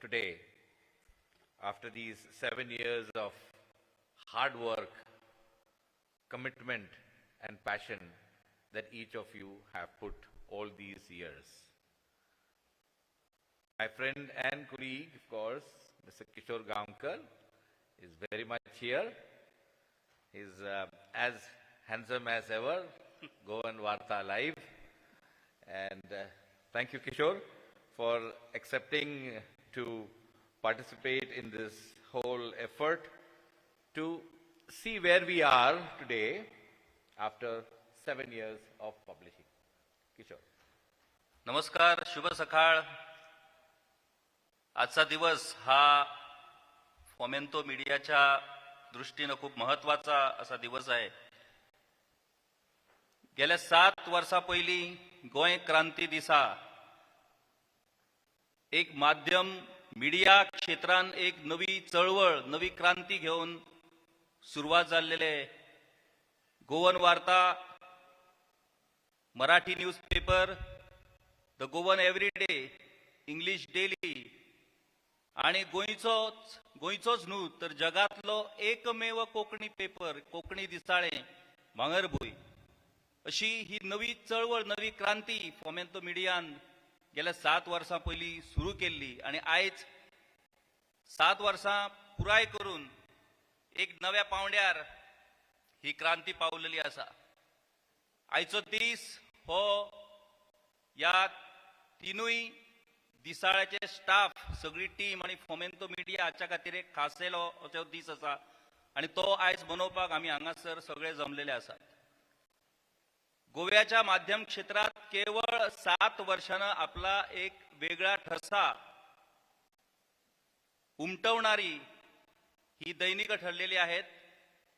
today, after these 7 years of hard work, commitment and passion that each of you have put all these years. My friend and colleague, of course, Mr. Kishore Gaonkar is very much here. He's as handsome as ever, Goan Varta live. And thank you, Kishore, for accepting to participate in this whole effort to see where we are today after 7 years of publishing. Kishore. नमस्कार, शुभ सकाळ. आजचा दिवस हा फोमेंतो मीडियाच्या दृष्टीने खूप महत्त्वाचा असा दिवस आहे. गेल्या 7 वर्षापहिली गोंय क्रांती दिसा एक माध्यम मीडिया क्षेत्रान एक नवी चळवळ नवी क्रांती घेऊन सुरुवात झालेले गोवन वार्ता Marathi newspaper, the Goan everyday, English daily आणि गोंयचोच न्हू तर जगातलो एकमेव कोंकणी पेपर, कोंकणी दिसाळे भांगरभूंय अशी ही नवी चळवळ नवी क्रांती फोमेंतो मीडियान गेल्या 7 वर्षां पयलीं सुरू केल्ली आणि आयज 7 वर्षां पुराय करून एक नव्या पावंड्यार ही क्रांती पावलेली आसा. आयचो दीस हो या तिनूय दिसाळ्याचे स्टाफ, सगळी टीम आणि फोमेंतो मीडिया हाच्या खातीर एक खासेलो असो दीस आसा आणि तो आयज मनोवपाक आमी हांगासर सगळे जमलेले आसात. गोव्याच्या माध्यम क्षेत्रात केवळ 7 वर्षांना आपला एक वेगळा ठसा उमटवणारी ही दैनिक ठरलेली आहेत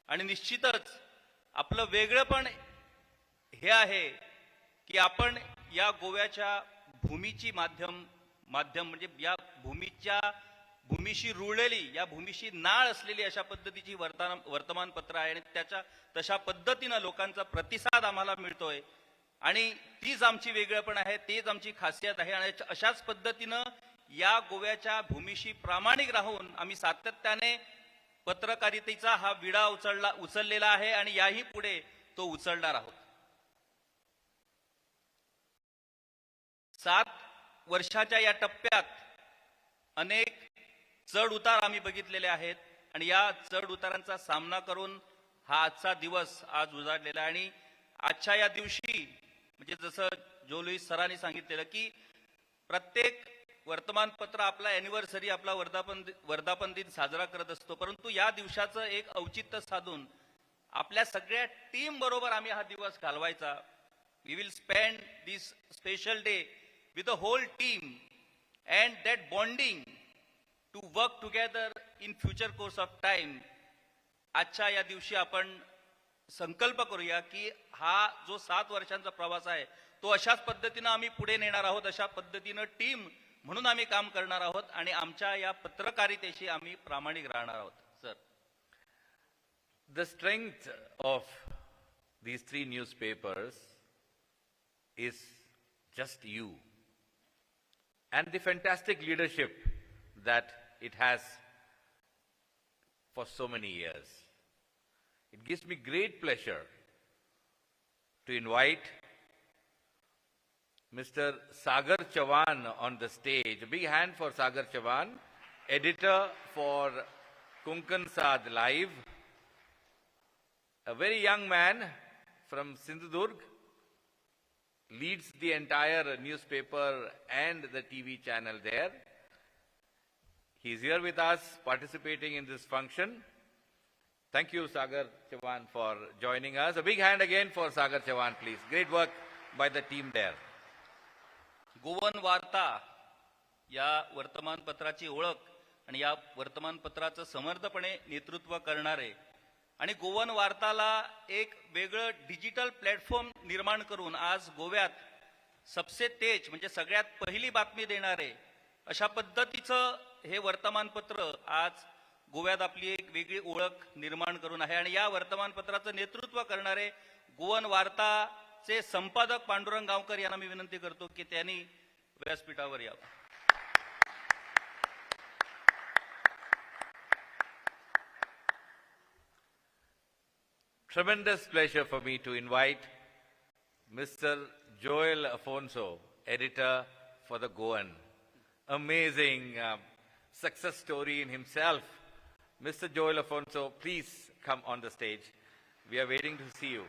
आणि निश्चितच आपलं वेगळेपण हे आहे की आपण या गोव्याच्या भूमीची माध्यम म्हणजे या भूमीशी रुळलेली, या भूमीशी नाळ असलेली अशा पद्धतीची वर्तमानपत्र आहे आणि त्याच्या तशा पद्धतीने लोकांचा प्रतिसाद आम्हाला मिळतोय आणि तीच आमची वेगळेपण आहे, तीच आमची खासियत आहे. आणि अशाच पद्धतीने या गोव्याच्या भूमीशी प्रामाणिक राहून आम्ही सातत्याने पत्रकारितेचा हा विडा उचललेला आहे आणि याही पुढे तो उचलणार आहोत. 7 वर्षाच्या या टप्प्यात अनेक चढ उतार आम्ही बघितलेले आहेत आणि या चढ उतारांचा सामना करून हा आजचा दिवस आज उजाडलेला आहे. आणि आजच्या या दिवशी म्हणजे जसं जो लुईस सरांनी सांगितलेलं की प्रत्येक वर्तमानपत्र आपला अॅनिव्हर्सरी, आपला वर्धापन दिन साजरा करत असतो, परंतु या दिवसाचं एक औचित्य साधून आपल्या सगळ्या टीम बरोबर आम्ही हा दिवस घालवायचा. We will spend this special day with the whole team and that bonding to work together in future course of time. आजच्या या दिवशी आपण संकल्प करूया की हा जो 7 वर्षांचा प्रवास आहे तो अशाच पद्धतीने आम्ही पुढे नेणार आहोत, अशा पद्धतीने टीम म्हणून आम्ही काम करणार आहोत आणि आमच्या या पत्रकारितेशी आम्ही प्रामाणिक राहणार आहोत. Sir, The strength of these 3 newspapers is just you and the fantastic leadership that it has for so many years. It gives me great pleasure to invite Mr. Sagar Chavan on the stage. A big hand for Sagar Chavan, editor for Konkan Saad Live, a very young man from Sindhudurg, leads the entire newspaper and the TV channel there. He is here with us participating in this function. Thank you, Sagar Chavan, for joining us. A big hand again for Sagar Chavan, please. Great work by the team there. Goan वार्ता या वर्तमानपत्राची ओळख आणि या वर्तमानपत्राचं समर्थपणे नेतृत्व करणारे आणि गोवन वार्ताला एक वेगळं डिजिटल प्लॅटफॉर्म निर्माण करून आज गोव्यात सबसे तेज म्हणजे सगळ्यात पहिली बातमी देणारे अशा पद्धतीचं हे वर्तमानपत्र आज गोव्यात आपली एक वेगळी ओळख निर्माण करून आहे. आणि या वर्तमानपत्राचं नेतृत्व करणारे गोवन वार्ताचे संपादक पांडुरंग गावकर यांना मी विनंती करतो की त्यांनी व्यासपीठावर यावं. tremendous pleasure for me to invite Mr. Joel Afonso, editor for the Goan. Amazing success story in himself. Mr. Joel Afonso, please come on the stage. We are waiting to see you.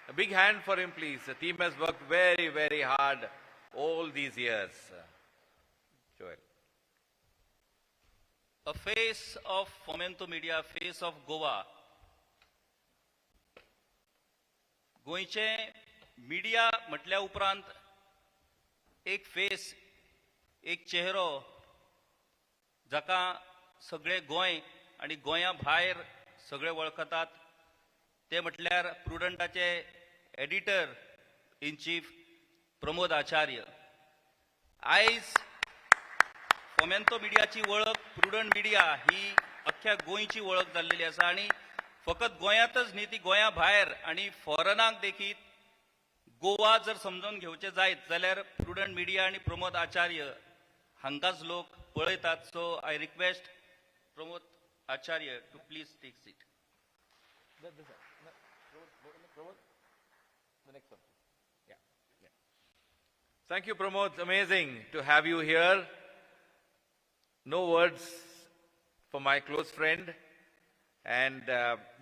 A big hand for him, please. The team has worked very, very hard all these years. Joel. A face of Fomento Media, face of Goa. गोंयचे media म्हटल्या उपरांत एक face, एक चेहरो जाका सगळे गोंय आनी गोंया भायर सगळे वळखतात ते म्हटल्यार प्रुडंटाचे एडिटर इन चीफ प्रमोद आचार्य. आयज फोमेंतो मिडियाची वळख प्रुडंट मिडिया ही अख्ख्या गोंयची वळख जाल्लेली आसा आनी फकत गोंयांतच न्ही ती गोंया भायर आनी फॉरेनाक देखीत गोवा जर समजून घेवचे जायत जाल्यार प्रुडंट मिडिया आनी प्रमोद आचार्य हांकांच लोक पळयतात. So I request Pramod Acharya to please take seat. Thank you, Pramod. Amazing to have you here. No words for my close friend. And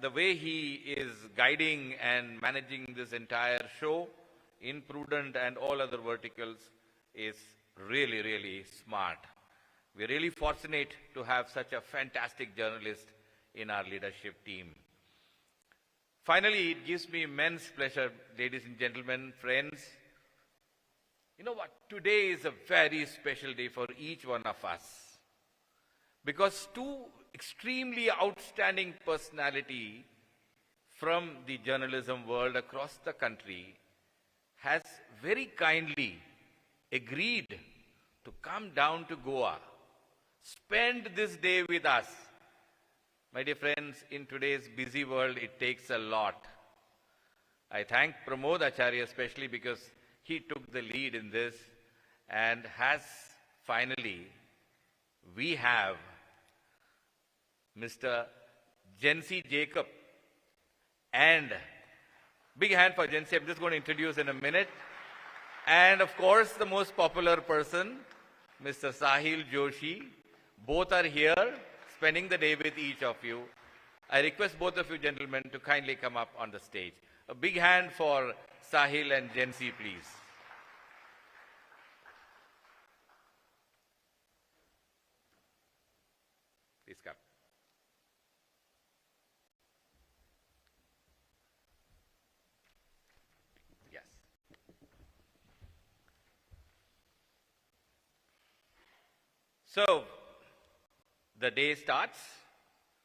the way he is guiding and managing this entire show in Prudent and all other verticals is really, really smart. We're really fortunate to have such a fantastic journalist in our leadership team. Finally, it gives me immense pleasure, ladies and gentlemen, friends. You know what? Today is a very special day for each one of us. Because two extremely outstanding personality from the journalism world across the country has very kindly agreed to come down to Goa, spend this day with us. My dear friends, in today's busy world, it takes a lot. I thank Pramod Acharya especially because he took the lead in this and has finally, we have Mr. Jency Jacob, and big hand for Jency. I'm just going to introduce in a minute. And of course, the most popular person, Mr. Sahil Joshi. Both are here, spending the day with each of you. I request both of you gentlemen to kindly come up on the stage. A big hand for Sahil and Jency, please. Please come. So, the day starts.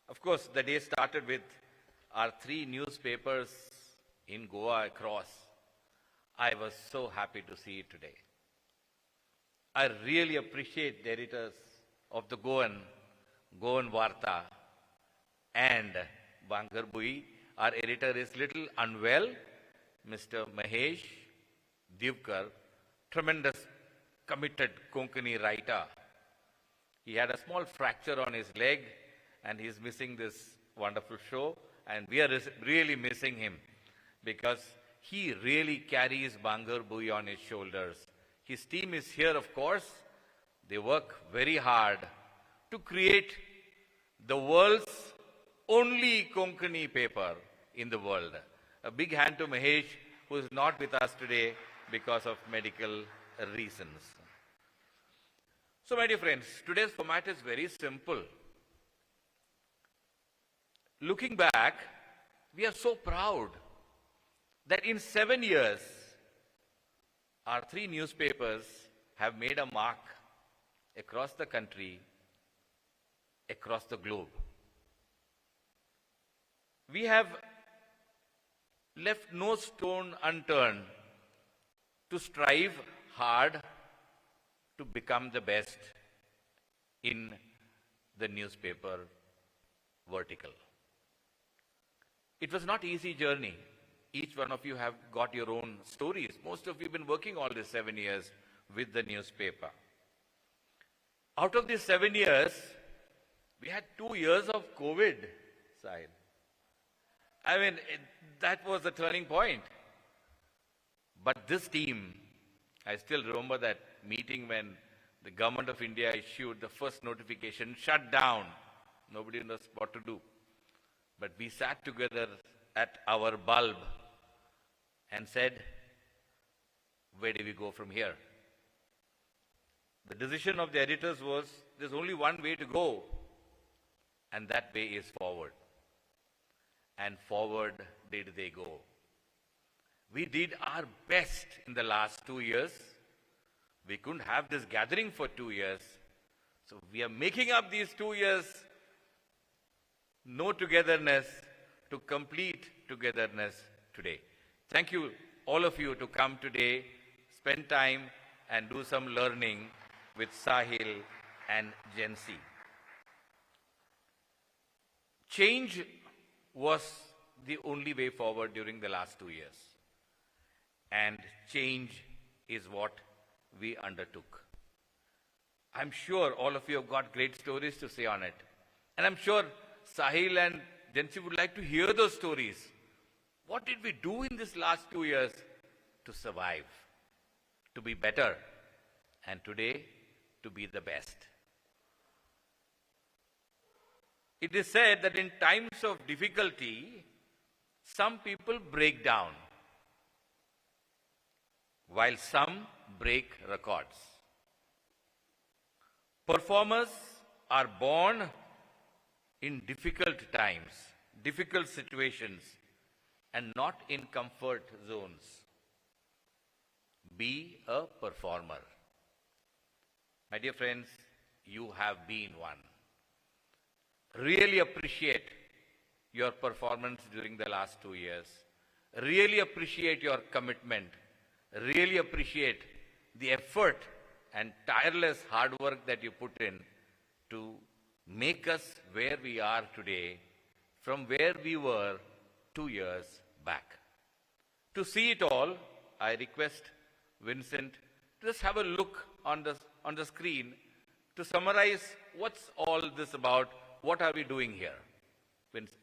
Of course, the day started with our 3 newspapers in Goa across. I was so happy to see it today. I really appreciate the editors of the Goan, Goan Varta, and Bangarbui. Our editor is little unwell, Mr. Mahesh Divkar, tremendous, committed Konkani writer. He had a small fracture on his leg and he's missing this wonderful show, and we are really missing him because he really carries Bangarbui on his shoulders. His team is here, of course. They work very hard to create the world's only Konkani paper in the world. A big hand to Mahesh, who is not with us today because of medical reasons. So, my dear friends, today's format is very simple. Looking back, we are so proud that in 7 years, our 3 newspapers have made a mark across the country, across the globe. We have left no stone unturned to strive hard to become the best in the newspaper vertical. It was not an easy journey. Each one of you have got your own stories. Most of you have been working all these 7 years with the newspaper. Out of these 7 years, we had 2 years of COVID, Sahil. I mean, that was the turning point. But this team, I still remember that meeting when the government of India issued the first notification, shut down. Nobody knows what to do. But we sat together at our bulb and said, where do we go from here? The decision of the editors was, there's only one way to go, and that way is forward. And forward did they go. We did our best in the last 2 years. We couldn't have this gathering for 2 years. So we are making up these 2 years, no togetherness, to complete togetherness today. Thank you, all of you, to come today, spend time and do some learning with Sahil and Gen Z. Change was the only way forward during the last 2 years. And change is what we undertook. I'm sure all of you have got great stories to say on it. And I'm sure Sahil and Jensi would like to hear those stories. What did we do in this last 2 years to survive, to be better, and today to be the best? It is said that in times of difficulty, some people break down, while some break records. Performers are born in difficult times, difficult situations, and not in comfort zones. Be a performer. My dear friends, you have been one. Really appreciate your performance during the last 2 years. Really appreciate your commitment. Really appreciate the effort and tireless hard work that you put in to make us where we are today from where we were 2 years back. To see it all, I request Vincent to just have a look on the screen to summarize what's all this about, what are we doing here. Vincent.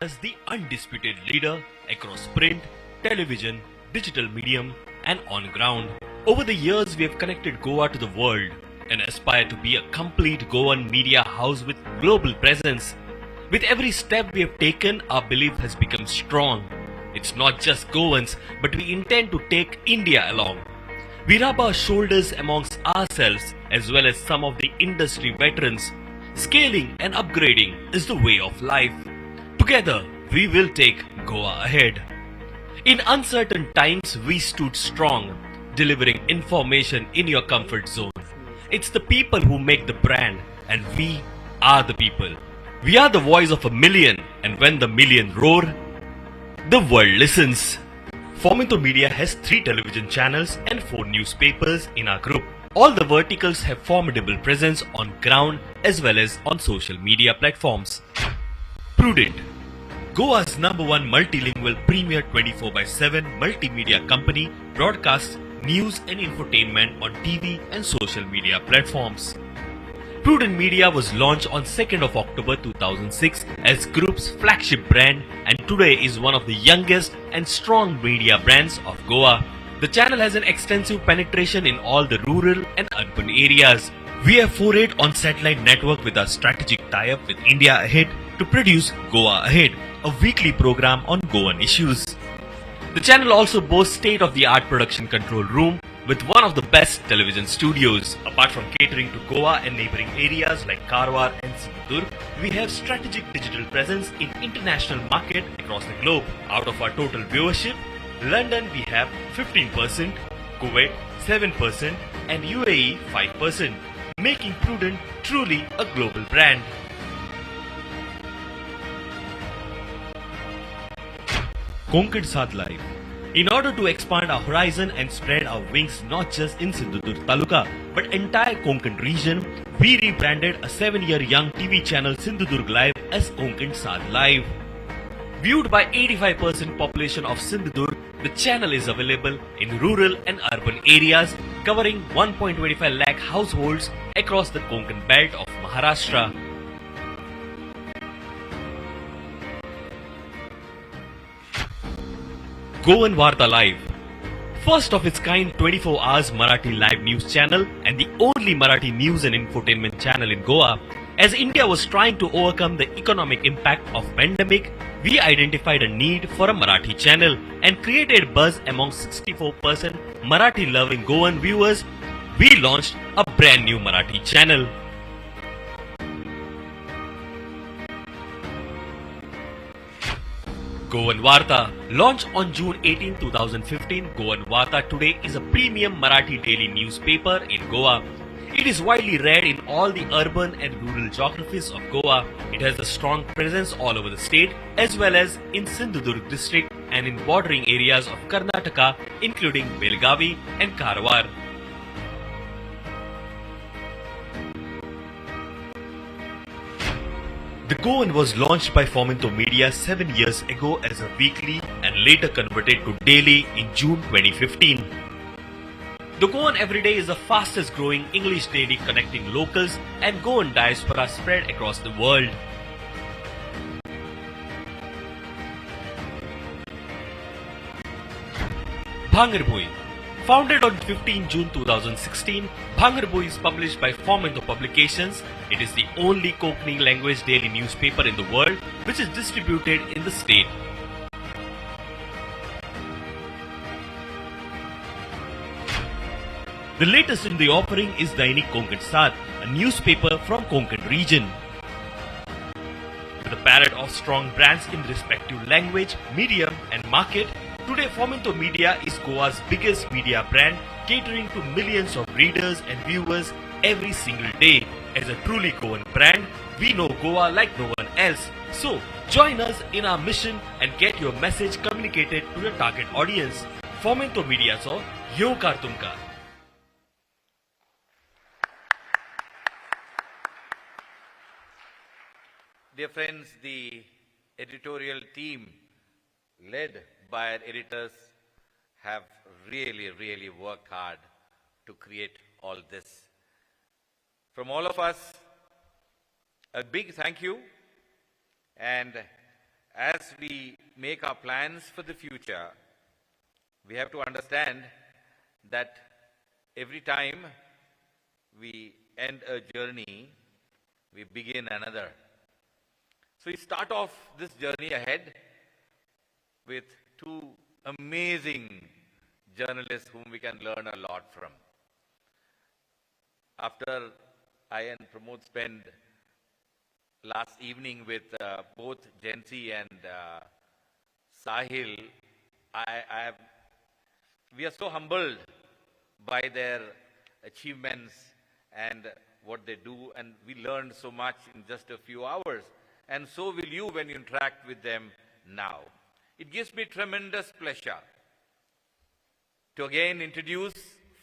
As the undisputed leader across print, television, digital medium, and on ground. Over the years, we have connected Goa to the world and aspire to be a complete Goan media house with global presence. With every step we have taken, our belief has become strong. It's not just Goans, but we intend to take India along. We rub our shoulders amongst ourselves as well as some of the industry veterans. Scaling and upgrading is the way of life. Together, we will take Goa ahead. In uncertain times, we stood strong, delivering information in your comfort zone. It's the people who make the brand, and we are the people. We are the voice of a million, and when the million roar, the world listens. Fomento Media has 3 television channels and 4 newspapers in our group. All the verticals have formidable presence on ground as well as on social media platforms. Prudent, Goa's #1 multilingual premier 24/7 multimedia company, broadcasts news and infotainment on TV and social media platforms. Prudent Media was launched on 2nd of October 2006 as group's flagship brand and today is one of the youngest and strong media brands of Goa. The channel has an extensive penetration in all the rural and urban areas. We have forayed on satellite network with our strategic tie-up with India Ahead to produce Goa Ahead, a weekly program on Goan issues. The channel also boasts state-of-the-art production control room with one of the best television studios. Apart from catering to Goa and neighboring areas like Karwar and Sindhudurg, we have strategic digital presence in international market across the globe. Out of our total viewership, London we have 15%, Kuwait 7% and UAE 5%, making Prudent truly a global brand. Konkan Live. In order to expand our horizon and spread our wings not just in Sindhudurg Taluka but entire Konkan region, we rebranded a 7-year young TV channel Sindhudurg Live as Konkan Live. Viewed by 85% population of Sindhudurg, The channel is available in rural and urban areas, covering 1.25 lakh households across the Konkan belt of Maharashtra. Goan Vartalive, first of its kind 24 hours Marathi live news channel and the only Marathi news and infotainment channel in Goa. As India was trying to overcome the economic impact of pandemic, we identified a need for a Marathi channel and created buzz among 64% Marathi loving Goan viewers. We launched a brand new Marathi channel. Goan Varta, launched on June 18, 2015, Goan Varta today is a premium Marathi daily newspaper in Goa. It is widely read in all the urban and rural geographies of Goa. It has a strong presence all over the state as well as in Sindhudurg district and in bordering areas of Karnataka including Belgavi and Karwar. The Goan was launched by Fomento Media 7 years ago as a weekly and later converted to daily in June 2015. The Goan Everyday is the fastest growing English daily connecting locals and Goan diaspora spread across the world. Bhangrabhui. Founded on 15 June 2016, Bhangrabhui is published by Fomento Publications. It is the only Konkani language daily newspaper in the world which is distributed in the state. The latest in the offering is Dainik Konkan Saath, a newspaper from Konkan region. With a parade of strong brands in respective language, medium and market, today Fomento Media is Goa's biggest media brand, catering to millions of readers and viewers every single day. As a truly Goan brand, we know Goa like no one else. So, join us in our mission and get your message communicated to your target audience. Fomento Media so yo kar tumka. Dear friends, the editorial team led by our editors have really worked hard to create all this. From all of us, a big thank you. And as we make our plans for the future, we have to understand that every time we end a journey, we begin another. So we start off this journey ahead with two amazing journalists whom we can learn a lot from. After I and Pramod spent last evening with both Jensi and Sahil, we are so humbled by their achievements and what they do, and we learned so much in just a few hours. And so will you when you interact with them now. It gives me tremendous pleasure to again introduce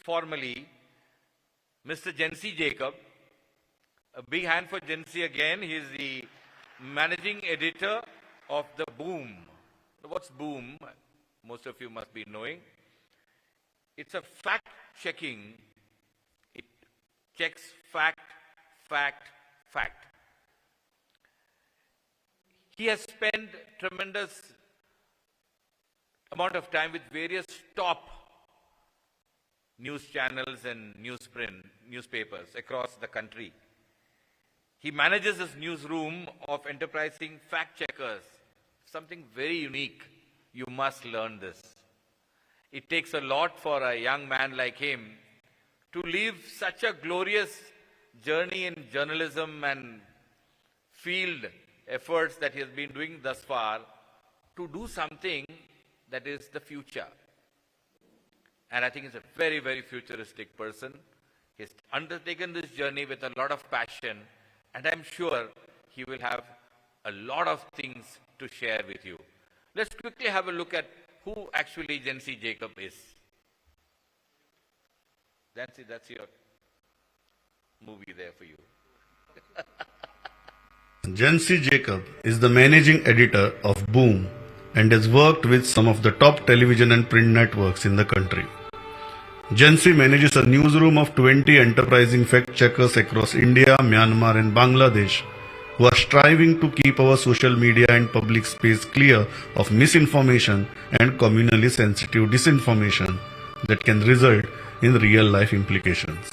formally Mr. Jensi Jacob. A big hand for Jensi again. He is the managing editor of the Boom. What's Boom? Most of you must be knowing. It's a fact-checking. It checks fact. He has spent tremendous amount of time with various top news channels and newspapers across the country. He manages his newsroom of enterprising fact-checkers, something very unique. You must learn this. It takes a lot for a young man like him to live such a glorious journey in journalism and field efforts that he has been doing thus far to do something that is the future. And I think he's a very futuristic person. He's undertaken this journey with a lot of passion, and I'm sure he will have a lot of things to share with you. Let's quickly have a look at who actually Jensi Jacob is. Jensi, that's your movie there for you. Jensi Jacob is the managing editor of Boom, and has worked with some of the top television and print networks in the country. Jansi manages a newsroom of 20 enterprising fact-checkers across India, Myanmar and Bangladesh who are striving to keep our social media and public space clear of misinformation and communally sensitive disinformation that can result in real-life implications.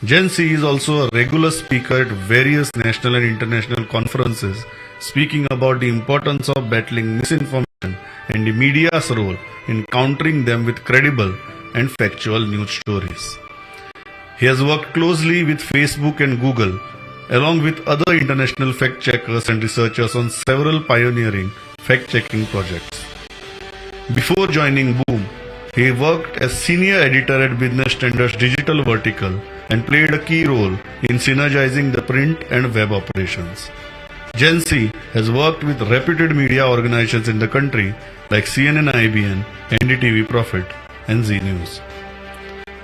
Jansi is also a regular speaker at various national and international conferences, speaking about the importance of battling misinformation and the media's role in countering them with credible and factual news stories. He has worked closely with Facebook and Google, along with other international fact-checkers and researchers on several pioneering fact-checking projects. Before joining Boom, he worked as senior editor at Business Standard's digital vertical and played a key role in synergizing the print and web operations. Jansi has worked with reputed media organizations in the country like CNN IBN, NDTV Profit, and Z News.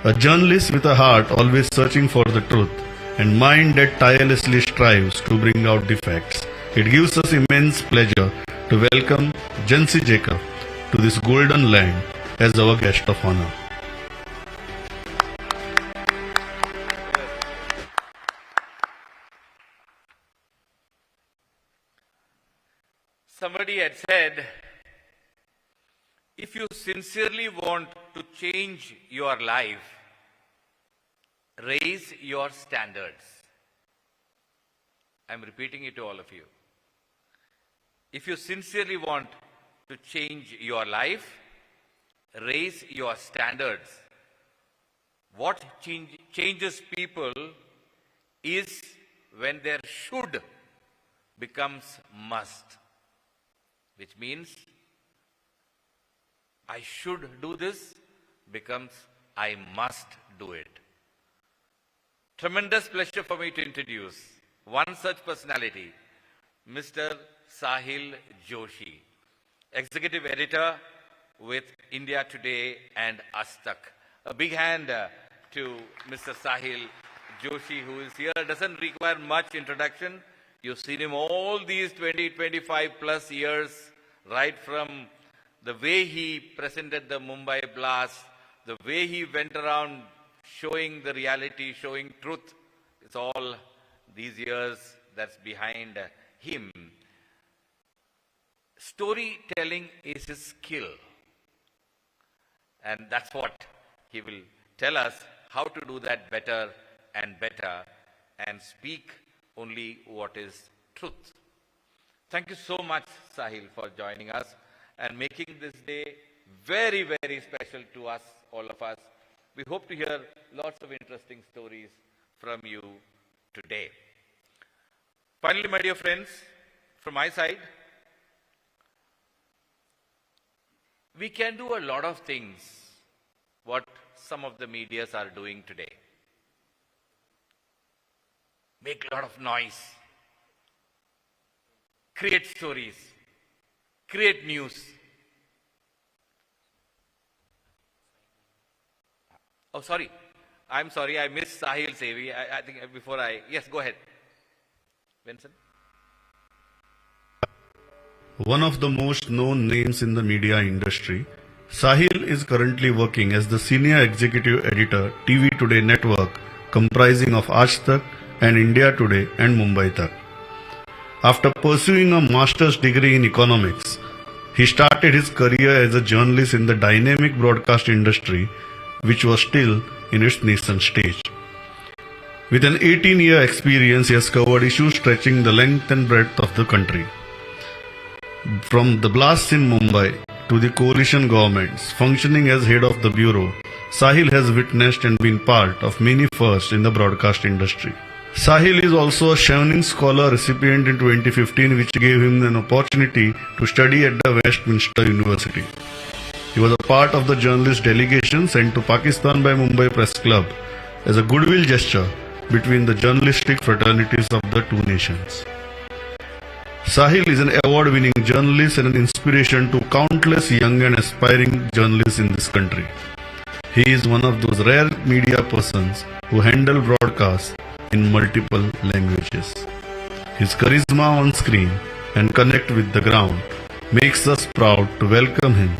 A journalist with a heart always searching for the truth and mind that tirelessly strives to bring out the facts, it gives us immense pleasure to welcome Jansi Jacob to this golden land as our guest of honor. Somebody had said, if you sincerely want to change your life, raise your standards. I'm repeating it to all of you. If you sincerely want to change your life, raise your standards. What changes people is when their should becomes must, which means I should do this becomes I must do it. Tremendous pleasure for me to introduce one such personality, Mr. Sahil Joshi, Executive Editor with India Today and Astak. A big hand to Mr. Sahil Joshi, who is here. Doesn't require much introduction. You've seen him all these 20, 25 plus years, right from the way he presented the Mumbai blast, the way he went around showing the reality, showing truth. It's all these years that's behind him. Storytelling is his skill. And that's what he will tell us, how to do that better and speak only what is truth. Thank you so much, Sahil, for joining us and making this day very, very special to us, all of us. We hope to hear lots of interesting stories from you today. Finally, my dear friends, from my side, we can do a lot of things what some of the medias are doing today. Make a lot of noise, create stories, create news. Oh, sorry. I'm sorry, I missed Sahil Sevi. I think before yes, go ahead. Vincent? One of the most known names in the media industry, Sahil is currently working as the Senior Executive Editor, TV Today Network, comprising of Aaj Tak and India Today and Mumbai Tak. After pursuing a master's degree in economics, he started his career as a journalist in the dynamic broadcast industry, which was still in its nascent stage. With an 18-year experience, he has covered issues stretching the length and breadth of the country. From the blasts in Mumbai to the coalition governments, functioning as head of the bureau, Sahil has witnessed and been part of many firsts in the broadcast industry. Sahil is also a Chevening Scholar recipient in 2015, which gave him an opportunity to study at the Westminster University. He was a part of the journalist delegation sent to Pakistan by Mumbai Press Club as a goodwill gesture between the journalistic fraternities of the two nations. Sahil is an award-winning journalist and an inspiration to countless young and aspiring journalists in this country. He is one of those rare media persons who handle broadcasts in multiple languages. His charisma on screen and connect with the ground makes us proud to welcome him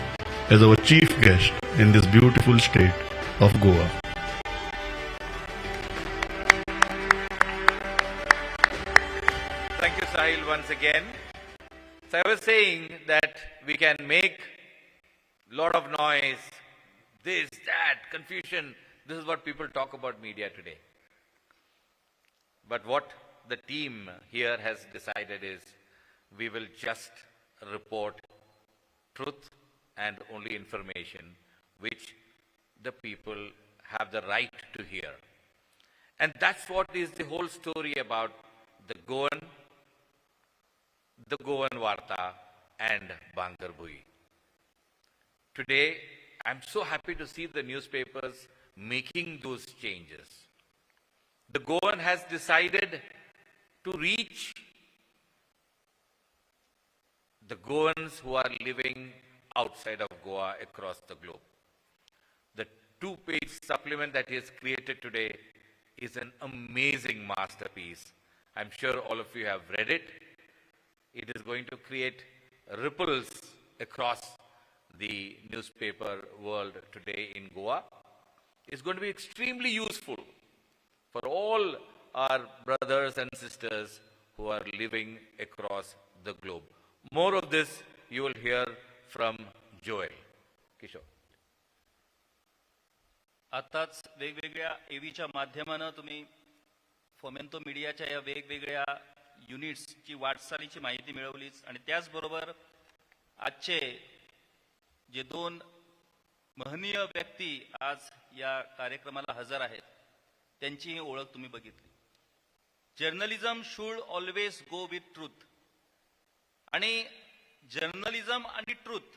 as our chief guest in this beautiful state of Goa. Thank you, Sahil, once again. So I was saying that we can make a lot of noise, this, that, confusion. This is what people talk about media today. But what the team here has decided is we will just report truth and only information which the people have the right to hear. And that's what is the whole story about the Goan Varta and Bangarbui. Today, I'm so happy to see the newspapers making those changes. The Goan has decided to reach the Goans who are living outside of Goa across the globe. The 2-page supplement that he has created today is an amazing masterpiece. I'm sure all of you have read it. It is going to create ripples across the newspaper world today in Goa. It's going to be extremely useful for all our brothers and sisters who are living across the globe. More of this you will hear from Joel. Kishore. आताच वेगवेगळ्या एव्हीच्या माध्यमाने तुम्ही फोमेंतो मीडियाच्या या वेगवेगळ्या युनिट्सची वाटचालीची माहिती मिळवलीच आणि त्याचबरोबर आजचे जे 2 महनीय व्यक्ती आज या कार्यक्रमाला हजर आहेत त्यांची ओळख तुम्ही बघितली. Journalism should always go with truth आणि जर्नलिझम आणि ट्रूथ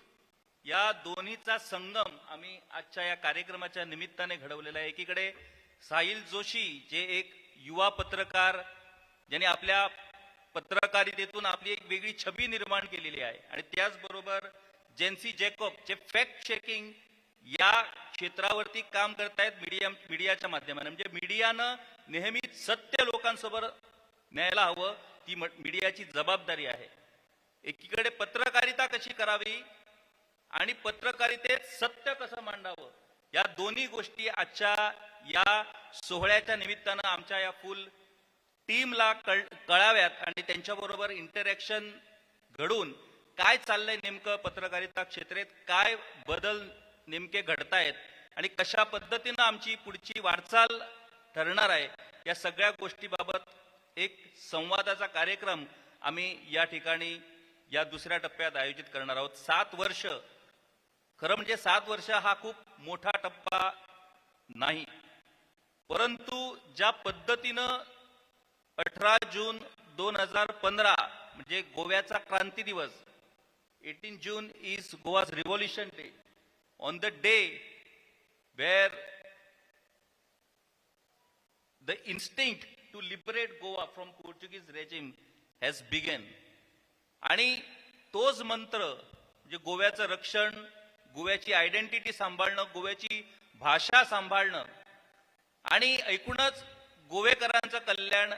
या दोन्हीचा संगम आम्ही आजच्या या कार्यक्रमाच्या निमित्ताने घडवलेला आहे. एकीकडे साहिल जोशी जे एक युवा पत्रकार ज्यांनी आपल्या पत्रकारितेतून आपली एक वेगळी छबी निर्माण केलेली आहे आणि त्याचबरोबर जेन्सी जॅकॉब जे फॅक्ट चेकिंग या क्षेत्रावरती काम करतायत मीडियाच्या माध्यमाने. म्हणजे मीडियानं नेहमीच सत्य लोकांसमोर न्यायला हवं, ती मीडियाची जबाबदारी आहे. एकीकडे पत्रकारिता कशी करावी आणि पत्रकारितेत सत्य कसं मांडावं या दोन्ही गोष्टी आजच्या या सोहळ्याच्या निमित्तानं आमच्या या फुल टीमला कळाव्यात आणि त्यांच्याबरोबर इंटरॅक्शन घडून काय चाललंय नेमकं पत्रकारिता क्षेत्रात, काय बदल नेमके घडतायत आणि कशा पद्धतीनं आमची पुढची वाटचाल ठरणार आहे या सगळ्या गोष्टीबाबत एक संवादाचा कार्यक्रम आम्ही या ठिकाणी या दुसऱ्या टप्प्यात आयोजित करणार आहोत. 7 वर्ष, खरं म्हणजे 7 वर्ष हा खूप मोठा टप्पा नाही, परंतु ज्या पद्धतीनं 18 जून 2015 म्हणजे गोव्याचा क्रांती दिवस, 18 June is Goa's Revolution Day, on the day where the instinct to liberate Goa from Portuguese regime has begun. आणि तोच मंत्र म्हणजे गोव्याचं रक्षण, गोव्याची आयडेंटिटी सांभाळणं, गोव्याची भाषा सांभाळणं आणि एकूणच गोवेकरांचं कल्याण,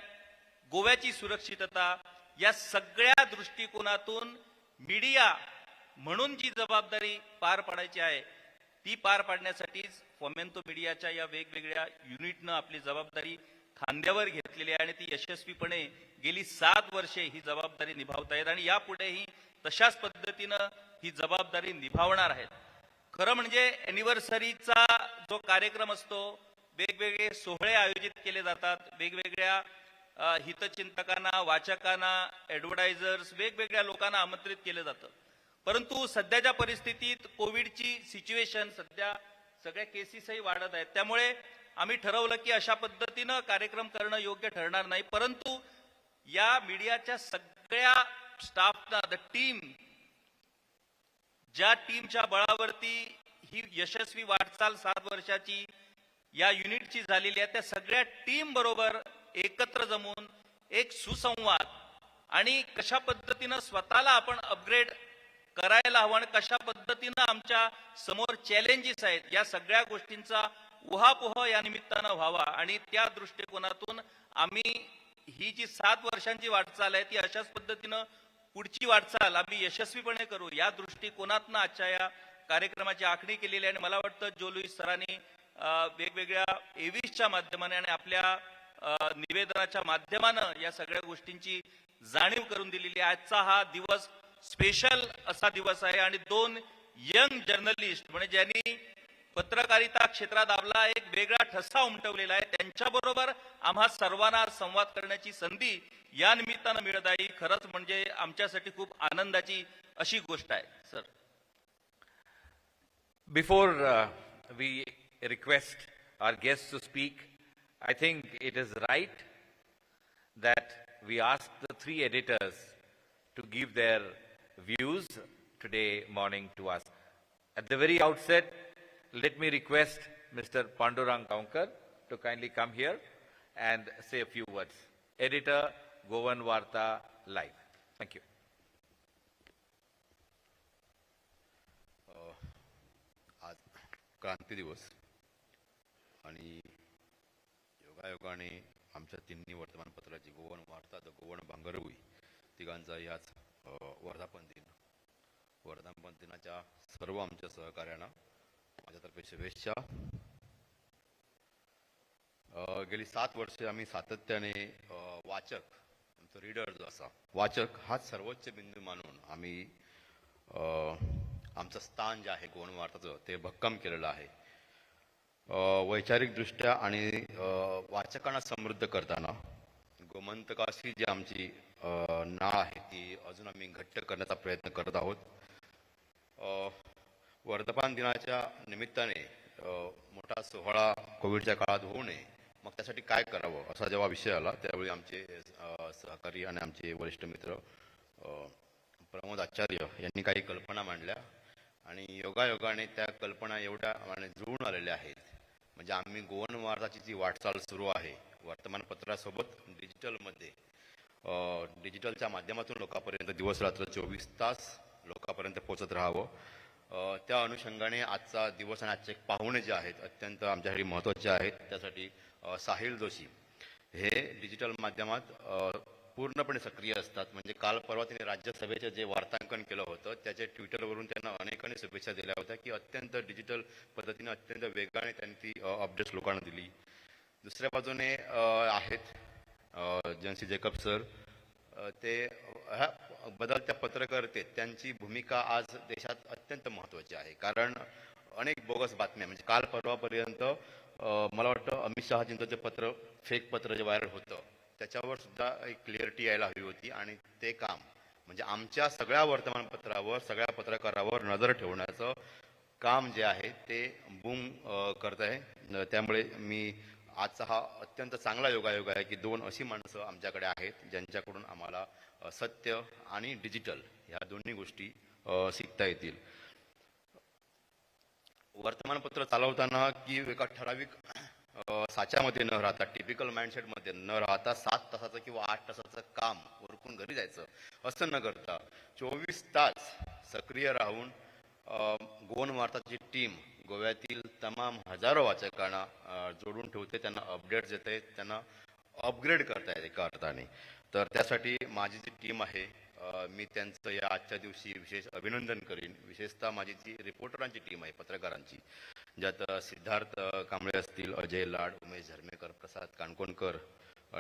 गोव्याची सुरक्षितता या सगळ्या दृष्टिकोनातून मीडिया म्हणून जी जबाबदारी पार पाडायची आहे ती पार पाडण्यासाठीच फोमेंतो मीडियाच्या या वेगवेगळ्या युनिटनं आपली जबाबदारी खांद्यावर घेतलेली आहे आणि ती यशस्वीपणे गेली 7 वर्षे ही जबाबदारी निभावतायत आणि यापुढेही तशाच पद्धतीनं ही जबाबदारी निभावणार आहेत. खरं म्हणजे अॅनिव्हर्सरीचा जो कार्यक्रम असतो, वेगवेगळे सोहळे आयोजित केले जातात, वेगवेगळ्या हितचिंतकांना, वाचकांना, ॲडव्हर्टायझर्स, वेगवेगळ्या लोकांना आमंत्रित केलं जातं. परंतु सध्याच्या परिस्थितीत कोविडची सिच्युएशन सध्या सगळ्या केसेसही वाढत आहेत, त्यामुळे आम्ही ठरवलं की अशा पद्धतीनं कार्यक्रम करणं योग्य ठरणार नाही. परंतु या मीडियाच्या सगळ्या स्टाफना, द टीम, ज्या टीमच्या बळावरती ही यशस्वी वाटचाल 7 वर्षाची या युनिटची झालेली आहे, त्या सगळ्या टीम बरोबर एकत्र जमून एक सुसंवाद आणि कशा पद्धतीनं स्वतःला आपण अपग्रेड करायला हवं आणि कशा पद्धतीनं आमच्या समोर चॅलेंजेस आहेत या सगळ्या गोष्टींचा उहापोह या निमित्तानं व्हावा आणि त्या दृष्टिकोनातून आम्ही ही जी 7 वर्षांची वाटचाल आहे ती अशाच पद्धतीनं पुढची वाटचाल आम्ही यशस्वीपणे करू या दृष्टिकोनातून आजच्या या कार्यक्रमाची आखणी केलेली आहे. आणि मला वाटतं जो लुईस सरांनी वेगवेगळ्या एव्हीसच्या माध्यमाने आणि आपल्या निवेदनाच्या माध्यमानं या सगळ्या गोष्टींची जाणीव करून दिलेली आहे. आजचा हा दिवस स्पेशल असा दिवस आहे आणि दोन यंग जर्नलिस्ट म्हणजे ज्यांनी पत्रकारिता क्षेत्रात आपला एक वेगळा ठसा उमटवलेला आहे त्यांच्याबरोबर आम्हा सर्वांना संवाद करण्याची संधी या निमित्तानं मिळत आहे. खरंच म्हणजे आमच्यासाठी खूप आनंदाची अशी गोष्ट आहे. Sir, Before we request our guests to speak, I think it is right that we ask the three editors to give their views today morning to us. At the very outset, let me request Mr. Pandurang Kaunkar to kindly come here and say a few words. Editor, Goan Varta, Live. Thank you. आज क्रांती दिवस आणि योगायोगाने आमच्या तिन्ही वर्तमानपत्राची गोवन वार्ता the Goan भांगरवी तिघांचा याच वर्धापन दिनाच्या सर्व आमच्या सहकार्यांना माझ्यातर्फे शुभेच्छा. गेली 7 वर्षे आम्ही सातत्याने वाचक आमचं रीडर जो असा वाचक हाच सर्वोच्च बिंदू मानून आम्ही आमचं स्थान जे आहे गोवन वार्ताचं ते भक्कम केलेलं आहे. वैचारिकदृष्ट्या आणि वाचकांना समृद्ध करताना गोमंतकाशी जी आमची नाळ आहे ती अजून आम्ही घट्ट करण्याचा प्रयत्न करत आहोत. वर्धापन दिनाच्या निमित्ताने मोठा सोहळा कोविडच्या काळात होऊ नये, मग त्यासाठी काय करावं असा जेव्हा विषय आला त्यावेळी आमचे सहकारी आणि आमचे वरिष्ठ मित्र प्रमोद आचार्य यांनी काही कल्पना मांडल्या आणि योगायोगाने त्या कल्पना एवढ्या जुळून आलेल्या आहेत. म्हणजे आम्ही गोवन वार्ताची जी वाटचाल सुरू आहे वर्तमानपत्रासोबत डिजिटलमध्ये डिजिटलच्या माध्यमातून लोकांपर्यंत दिवस रात्र 24 तास लोकांपर्यंत पोहोचत राहावं, त्या अनुषंगाने आजचा दिवस आणि आजचे एक पाहुणे जे आहेत अत्यंत आमच्यासाठी महत्त्वाचे आहेत. त्यासाठी साहिल जोशी हे डिजिटल माध्यमात पूर्णपणे सक्रिय असतात. म्हणजे काल परवा त्यांनी राज्यसभेचे जे वार्तांकन केलं होतं त्याचे ट्विटरवरून त्यांना अनेकांनी शुभेच्छा दिल्या होत्या की अत्यंत डिजिटल पद्धतीने अत्यंत वेगाने त्यांनी ती अपडेट्स लोकांना दिली. दुसऱ्या बाजूने आहेत जन्सी जेकब सर, ते ह्या बदलत्या पत्रकारितेत त्यांची भूमिका आज देशात अत्यंत महत्त्वाची आहे. कारण अनेक बोगस बातम्या म्हणजे काल परवापर्यंत मला वाटतं अमित शहाजींचं जे पत्र फेक पत्र जे व्हायरल होतं त्याच्यावर सुद्धा एक क्लिअरिटी यायला हवी होती आणि ते काम म्हणजे आमच्या सगळ्या वर्तमानपत्रावर सगळ्या पत्रकारावर नजर ठेवण्याचं काम जे आहे ते बूम करत आहे. त्यामुळे मी आजचा हा अत्यंत चांगला योगायोग आहे की 2 अशी माणसं आमच्याकडे आहेत ज्यांच्याकडून आम्हाला सत्य आणि डिजिटल ह्या दोन्ही गोष्टी शिकता येतील. वर्तमानपत्र चालवताना की एका ठराविक साच्यामध्ये न राहता टिपिकल माइंडसेटमध्ये न राहता 7 तासाचं किंवा 8 तासाचं काम उरकून घरी जायचं असं न करता 24 तास सक्रिय राहून गोवन वार्ताची टीम गोव्यातील तमाम हजारो वाचकांना जोडून ठेवते, त्यांना अपडेट्स देते, त्यांना अपग्रेड करतायत एका अर्थाने. तर त्यासाठी माझी जी टीम आहे मी त्यांचं या आजच्या दिवशी विशेष अभिनंदन करीन. विशेषतः माझी जी रिपोर्टरांची टीम आहे पत्रकारांची ज्यात सिद्धार्थ कांबळे असतील, अजय लाड, उमेश धर्मेकर, प्रसाद काणकोणकर,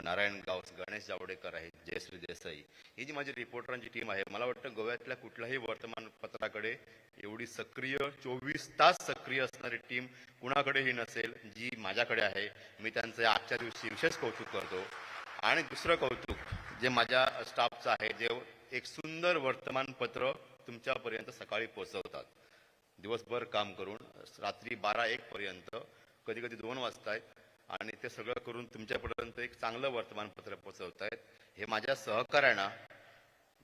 नारायण गावस, गणेश जावडेकर आहेत, जयश्री देसाई, ही जी माझी रिपोर्टरांची टीम आहे मला वाटतं गोव्यातल्या कुठल्याही वर्तमानपत्राकडे एवढी सक्रिय 24 तास सक्रिय असणारी टीम कुणाकडेही नसेल जी माझ्याकडे आहे. मी त्यांचं आजच्या दिवशी विशेष कौतुक करतो. आणि दुसरं कौतुक जे माझ्या स्टाफचं आहे जे एक सुंदर वर्तमानपत्र तुमच्यापर्यंत सकाळी पोहोचवतात, दिवसभर काम करून रात्री 12-1 पर्यंत कधी कधी 2 वाजतायत आणि ते सगळं करून तुमच्यापर्यंत एक चांगलं वर्तमानपत्र पोहोचवतायत. हे माझ्या सहकार्यांना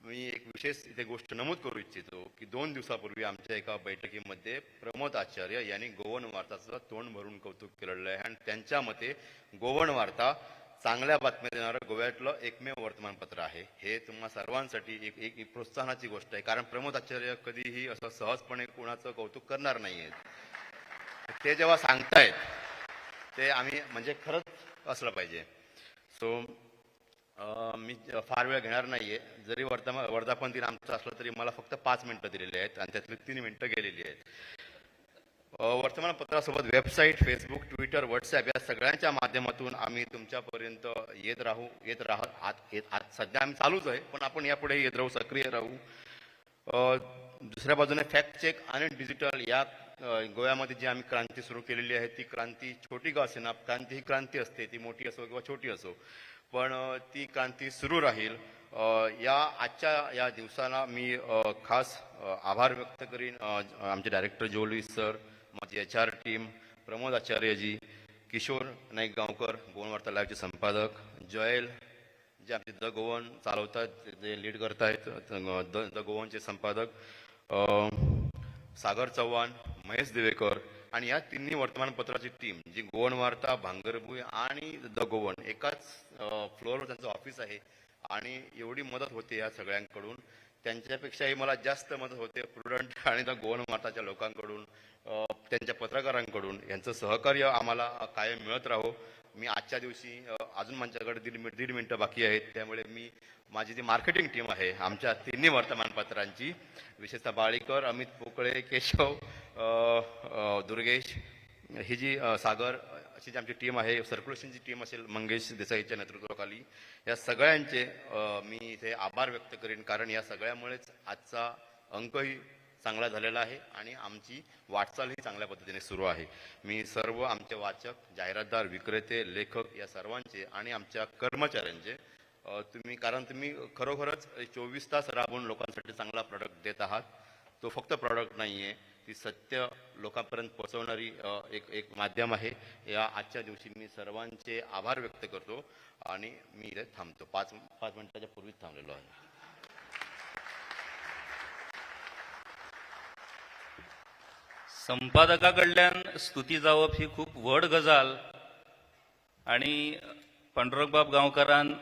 मी एक विशेष इथे गोष्ट नमूद करू इच्छितो की 2 दिवसापूर्वी आमच्या एका बैठकीमध्ये प्रमोद आचार्य यांनी गोवन वार्ताचं तोंड भरून कौतुक केलेलं आहे आणि त्यांच्या मते गोवन वार्ता चांगल्या बातम्या देणारं गोव्यातलं एकमेव वर्तमानपत्र आहे. हे तुम्हा सर्वांसाठी एक प्रोत्साहनाची गोष्ट आहे. कारण प्रमोद आचार्य कधीही असं सहजपणे कोणाचं कौतुक करणार नाही आहेत. ते जेव्हा सांगतायत ते आम्ही म्हणजे खरंच असलं पाहिजे. सो मी फार वेळ घेणार नाहीये. जरी वर्धापन दिन आमचं असलं तरी मला फक्त 5 मिनिटं दिलेली आहेत आणि त्यातली 3 मिनिटं गेलेली आहेत. वर्तमानपत्रासोबत वेबसाईट, फेसबुक, ट्विटर, व्हॉट्सॲप या सगळ्यांच्या माध्यमातून आम्ही तुमच्यापर्यंत येत राहू. सध्या आम्ही चालूच आहे, पण आपण यापुढे येत राहू, सक्रिय राहू. दुसऱ्या बाजूने फॅक्ट चेक आणि डिजिटल या गोव्यामध्ये जी आम्ही क्रांती सुरू केलेली आहे ती क्रांती छोटी का असेना, क्रांती ही क्रांती असते, ती मोठी असो किंवा छोटी असो, पण ती क्रांती सुरू राहील. आजच्या या दिवसाला मी खास आभार व्यक्त करीन आमचे डायरेक्टर जोली सर, माझी HR टीम, प्रमोद आचार्यजी, किशोर नाईक गावकर, गोवन वार्ता लाईव्हचे संपादक, जयल जे आमचे द गोवन चालवतात, जे लीड करतायत, द गोवनचे संपादक, सागर चव्हाण, महेश दिवेकर आणि या तिन्ही वर्तमानपत्राची टीम जी गोवन वार्ता, भांगरभूई आणि द गोवन एकाच फ्लोअरवर त्यांचं ऑफिस आहे आणि एवढी मदत होते या सगळ्यांकडून. त्यांच्यापेक्षाही मला जास्त मदत होते प्रुडंट आणि द गोवन वार्ताच्या लोकांकडून, त्यांच्या पत्रकारांकडून. यांचं सहकार्य आम्हाला कायम मिळत राहो. मी आजच्या दिवशी अजून माझ्याकडे दीड मिनिटं बाकी आहेत, त्यामुळे मी माझी जी मार्केटिंग टीम आहे आमच्या तिन्ही वर्तमानपत्रांची, विशेषतः बाळीकर, अमित पोकळे, केशव, दुर्गेश, ही जी सागर अशी जी आमची टीम आहे, सर्क्युलेशनची टीम असेल मंगेश देसाईच्या नेतृत्वाखाली, या सगळ्यांचे मी इथे आभार व्यक्त करेन, कारण या सगळ्यामुळेच आजचा अंकही चांगला झालेला आहे आणि आमची वाटचालही चांगल्या पद्धतीने सुरू आहे. मी सर्व आमचे वाचक, जाहिरातदार, विक्रेते, लेखक या सर्वांचे आणि आमच्या कर्मचाऱ्यांचे कारण तुम्ही खरोखरच 24 तास राबून लोकांसाठी चांगला प्रॉडक्ट देत आहात. तो फक्त प्रॉडक्ट नाही आहे, ती सत्य लोकांपर्यंत पोहोचवणारी एक माध्यम आहे. या आजच्या दिवशी मी सर्वांचे आभार व्यक्त करतो आणि मी इथे थांबतो. 5 मिनिटाच्या पूर्वीच थांबलेलो आहे. संपादकाकडल्यान स्तुती जावप ही खूप व्हड गजाल आणि पांडुरंगबाब गांवकारान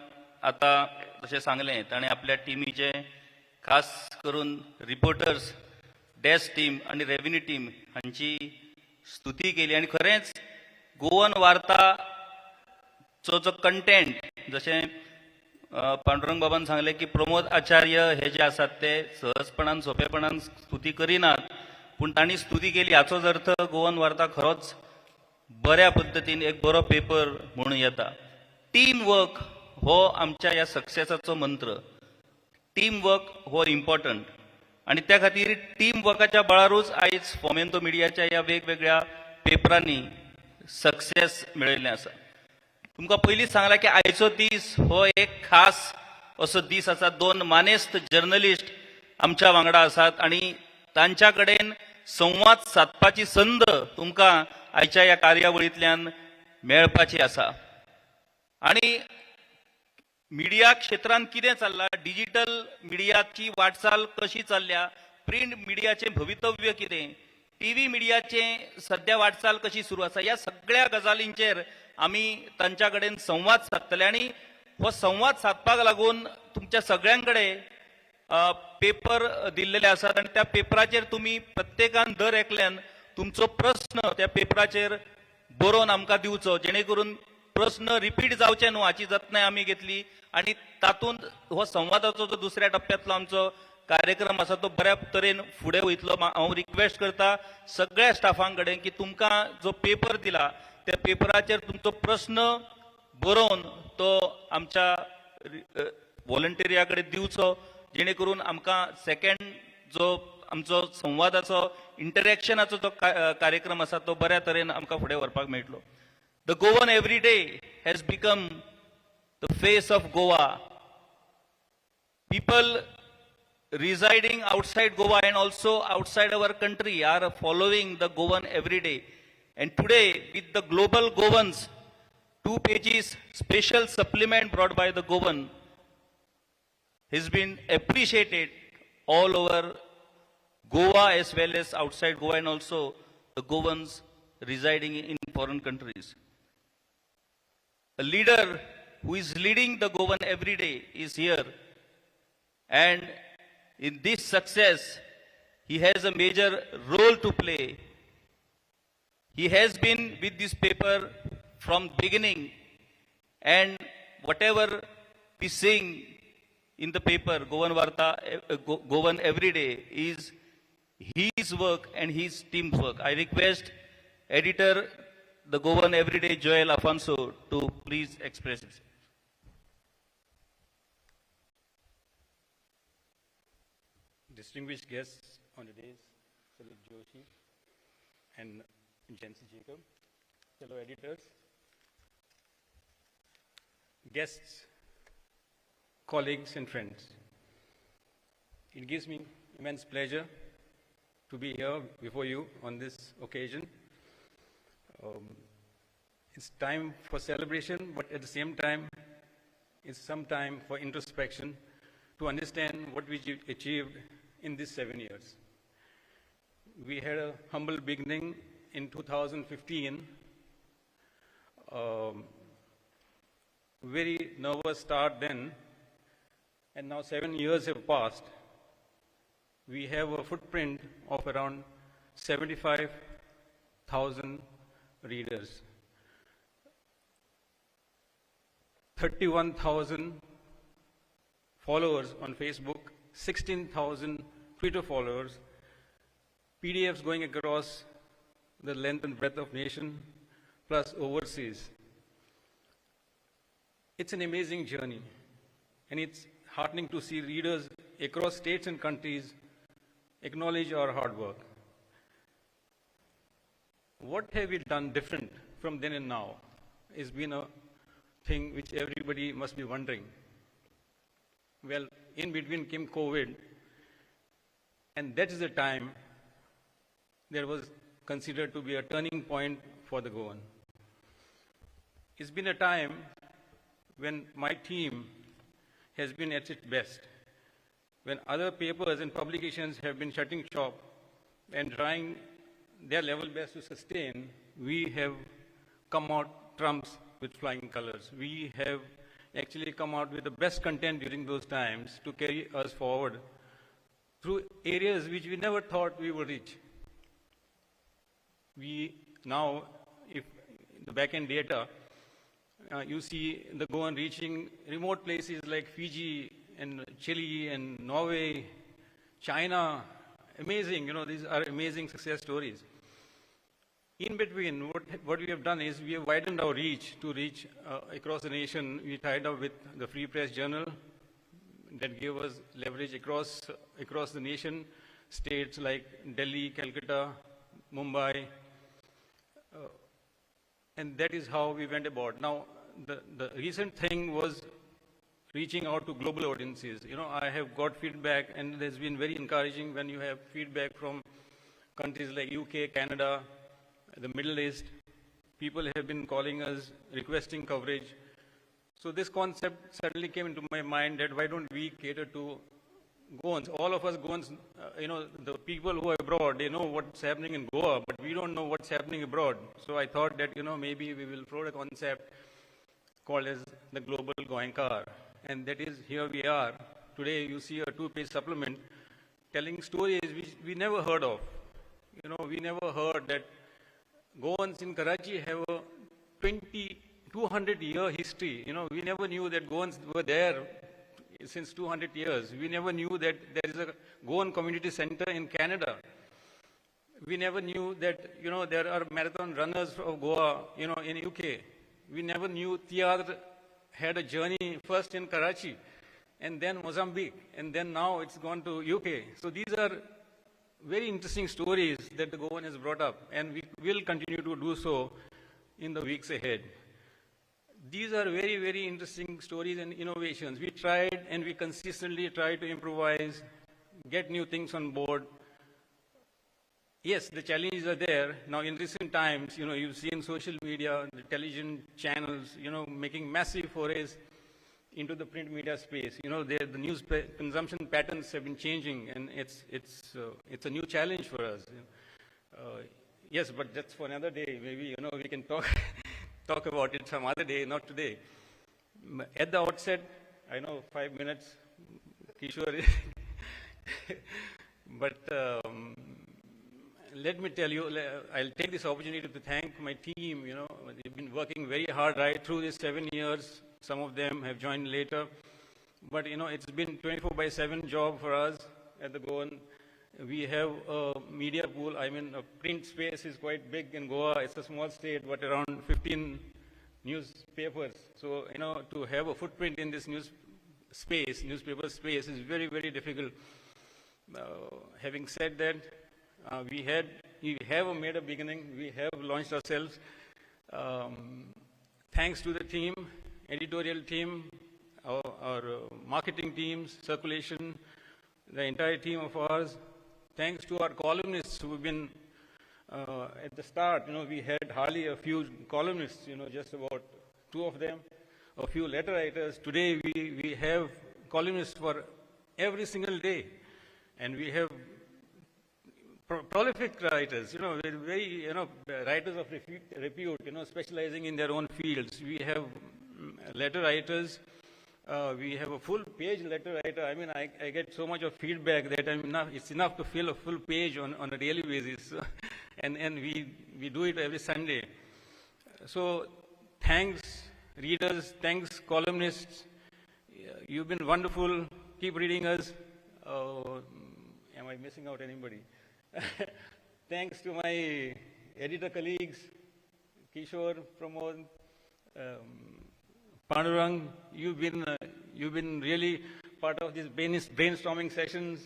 आता जशें सांगलें ताणें आपल्या टिमीचे खास करून रिपोर्टर्स, डेस्क टीम आणि रेव्हेन्यू टीम हांची स्तुती केली आणि खरेंच गोवन वार्ताचो जो कंटेंट जशें पांडुरंग बाबान सांगलें की प्रमोद आचार्य हे जे आसात ते सहजपणान सोंपेपणान स्तुती करिनात, पूण तांणी स्तुती केली हाचोच अर्थ गोवन वार्ता खरोच बऱ्या पद्दतीन एक बरो पेपर म्हणून येता. टीम वर्क हो आमच्या ह्या सक्सेसाचो मंत्र. टीम वर्क हो इम्पॉर्टंट आणि त्या खातीर टीम वर्काच्या बळारूच आयज फोमेंतो मिडियाच्या ह्या वेगवेगळ्या पेपरांनी सक्सेस मेळयल्लें आसा. तुमकां पयलींच सांगला की आयचो दीस हो एक खास असो दीस आसा. 2 मानेस्त जर्नलिस्ट आमच्या वांगडा आसात आणि तांच्या कडेन संवाद साधपाची संद तुमकां आयच्या ह्या कार्यावळींतल्यान मेळपाची आसा. आणि मिडिया क्षेत्रांत कितें चल्लां, डिजिटल मिडियाची वाटचाल कशी चल्ल्या, प्रिंट मिडियाचें भवितव्य कितें, TV मिडियाचें सध्या वाटचाल कशी सुरू आसा, ह्या सगळ्या गजालींचेर आमी तांच्या कडेन संवाद साधतले. आणि हो संवाद साधपाक लागून तुमच्या सगळ्यांकडे पेपर दिल्लेले आसात आणि त्या पेपराचेर तुमी प्रत्येकान दर एकल्यान तुमचो प्रश्न त्या पेपराचेर बरोवन आमकां दिवचो, जेणे करून प्रश्न रिपीट जावचे न्हू हाची जतनाय आमी घेतली. आणि तातूंत हो संवादाचो जो दुसऱ्या टप्प्यांतलो आमचो कार्यक्रम आसा तो बऱ्या तरेन फुडें वयतलो. हांव रिक्वेस्ट करता सगळ्या स्टाफां कडेन की तुमकां जो पेपर दिला त्या पेपराचेर तुमचो प्रश्न बरोवन तो आमच्या व्हॉलंटियरा कडेन दिवचो, जेणे करून आमकां सेकंड जो आमचो संवादाचो इंटरॅक्शनाचो जो कार्यक्रम आसा तो बऱ्या तरेन आमकां फुडें व्हरपाक मेळटलो. The Goan every day has become the face of Goa. People residing outside Goa and also outside our country are following the Goan every day. And today, with the Global Goans 2 pages special supplement brought by the Goan has been appreciated all over Goa as well as outside Goa and also the Goans residing in foreign countries. A leader who is leading the Goan every day is here, and in this success, he has a major role to play. He has been with this paper from beginning, and whatever we sing in the paper, Goan Varta, Goan every day, is his work and his team's work. I request editor, the Goan Everyday, Joel Afonso, to please express it. Distinguished guests on the days, Salil Joshi and Jency Jacob, fellow editors, guests, colleagues and friends. It gives me immense pleasure to be here before you on this occasion. It's time for celebration, but at the same time, it's some time for introspection to understand what we achieved in these 7 years. We had a humble beginning in 2015, very nervous start then, and now 7 years have passed. We have a footprint of around 75,000 readers, 31,000 followers on Facebook, 16,000 Twitter followers, PDFs going across the length and breadth of nation, plus overseas. It's an amazing journey, and it's heartening to see readers across states and countries acknowledge our hard work. What have we done different from then and now has been a thing which everybody must be wondering. Well, in between came COVID, and that is the time there was considered to be a turning point for the Goan. It's been a time when my team has been at its best, when other papers and publications have been shutting shop and trying their level best to sustain. We have come out trumps with flying colors. We have actually come out with the best content during those times to carry us forward through areas which we never thought we would reach. We now, if the back-end data, you see the Goan reaching remote places like Fiji and Chile and Norway, China. Amazing, these are amazing success stories. In between, what we have done is we have widened our reach to reach across the nation. We tied up with the Free Press Journal that gave us leverage across the nation, states like Delhi, Calcutta, Mumbai, and that is how we went about. Now, the recent thing was reaching out to global audiences. I have got feedback, and it has been very encouraging when you have feedback from countries like UK, Canada, the Middle East. People have been calling us, requesting coverage. So this concept suddenly came into my mind that why don't we cater to Goans? All of us Goans, the people who are abroad, they know what's happening in Goa, but we don't know what's happening abroad. So I thought that, maybe we will float a concept called as the Global Goan Car. And that is, here we are. Today you see a 2-page supplement telling stories which we never heard of. We never heard that Goans in Karachi have a 200-year history. We never knew that Goans were there since 200 years. We never knew that there is a Goan community center in Canada. We never knew that, there are marathon runners of Goa, in UK. We never knew Tiadr had a journey first in Karachi and then Mozambique, and then now it's gone to UK. So these are very interesting stories that the Goan has brought up, and we will continue to do so in the weeks ahead. These are very, very interesting stories and innovations. We tried and we consistently try to improvise, get new things on board. Yes, the challenges are there. Now, in recent times, you've seen social media, the television channels, making massive forays into the print media space. The news consumption patterns have been changing, and it's a new challenge for us. Yes, but that's for another day. Maybe, we can talk about it some other day, not today. At the outset, I know 5 minutes, Kishore, but let me tell you, I'll take this opportunity to thank my team. They've been working very hard right through these 7 years. Some of them have joined later. but it's been 24/7 job for us at the Goan. We have a media pool. I mean, a print space is quite big in Goa. It's a small state, but around 15 newspapers. So, to have a footprint in this newspaper space is very, very difficult. Having said that, we have made a beginning. We have launched ourselves. Thanks to the team, editorial team, our marketing teams, circulation, the entire team of ours. Thanks to our columnists who have been at the start, we had hardly a few columnists, just about 2 of them, a few letter writers. Today we have columnists for every single day, and we have prolific writers, very, writers of repute, specializing in their own fields. We have letter writers. We have a full page letter writer. I mean, I get so much of feedback that it's enough to fill a full page on a daily basis. and we do it every Sunday. So thanks, readers. Thanks, columnists. You've been wonderful. Keep reading us. Am I missing out anybody? Thanks to my editor colleagues, Kishore, Pramod, Pandurang. You've been really part of these brainstorming sessions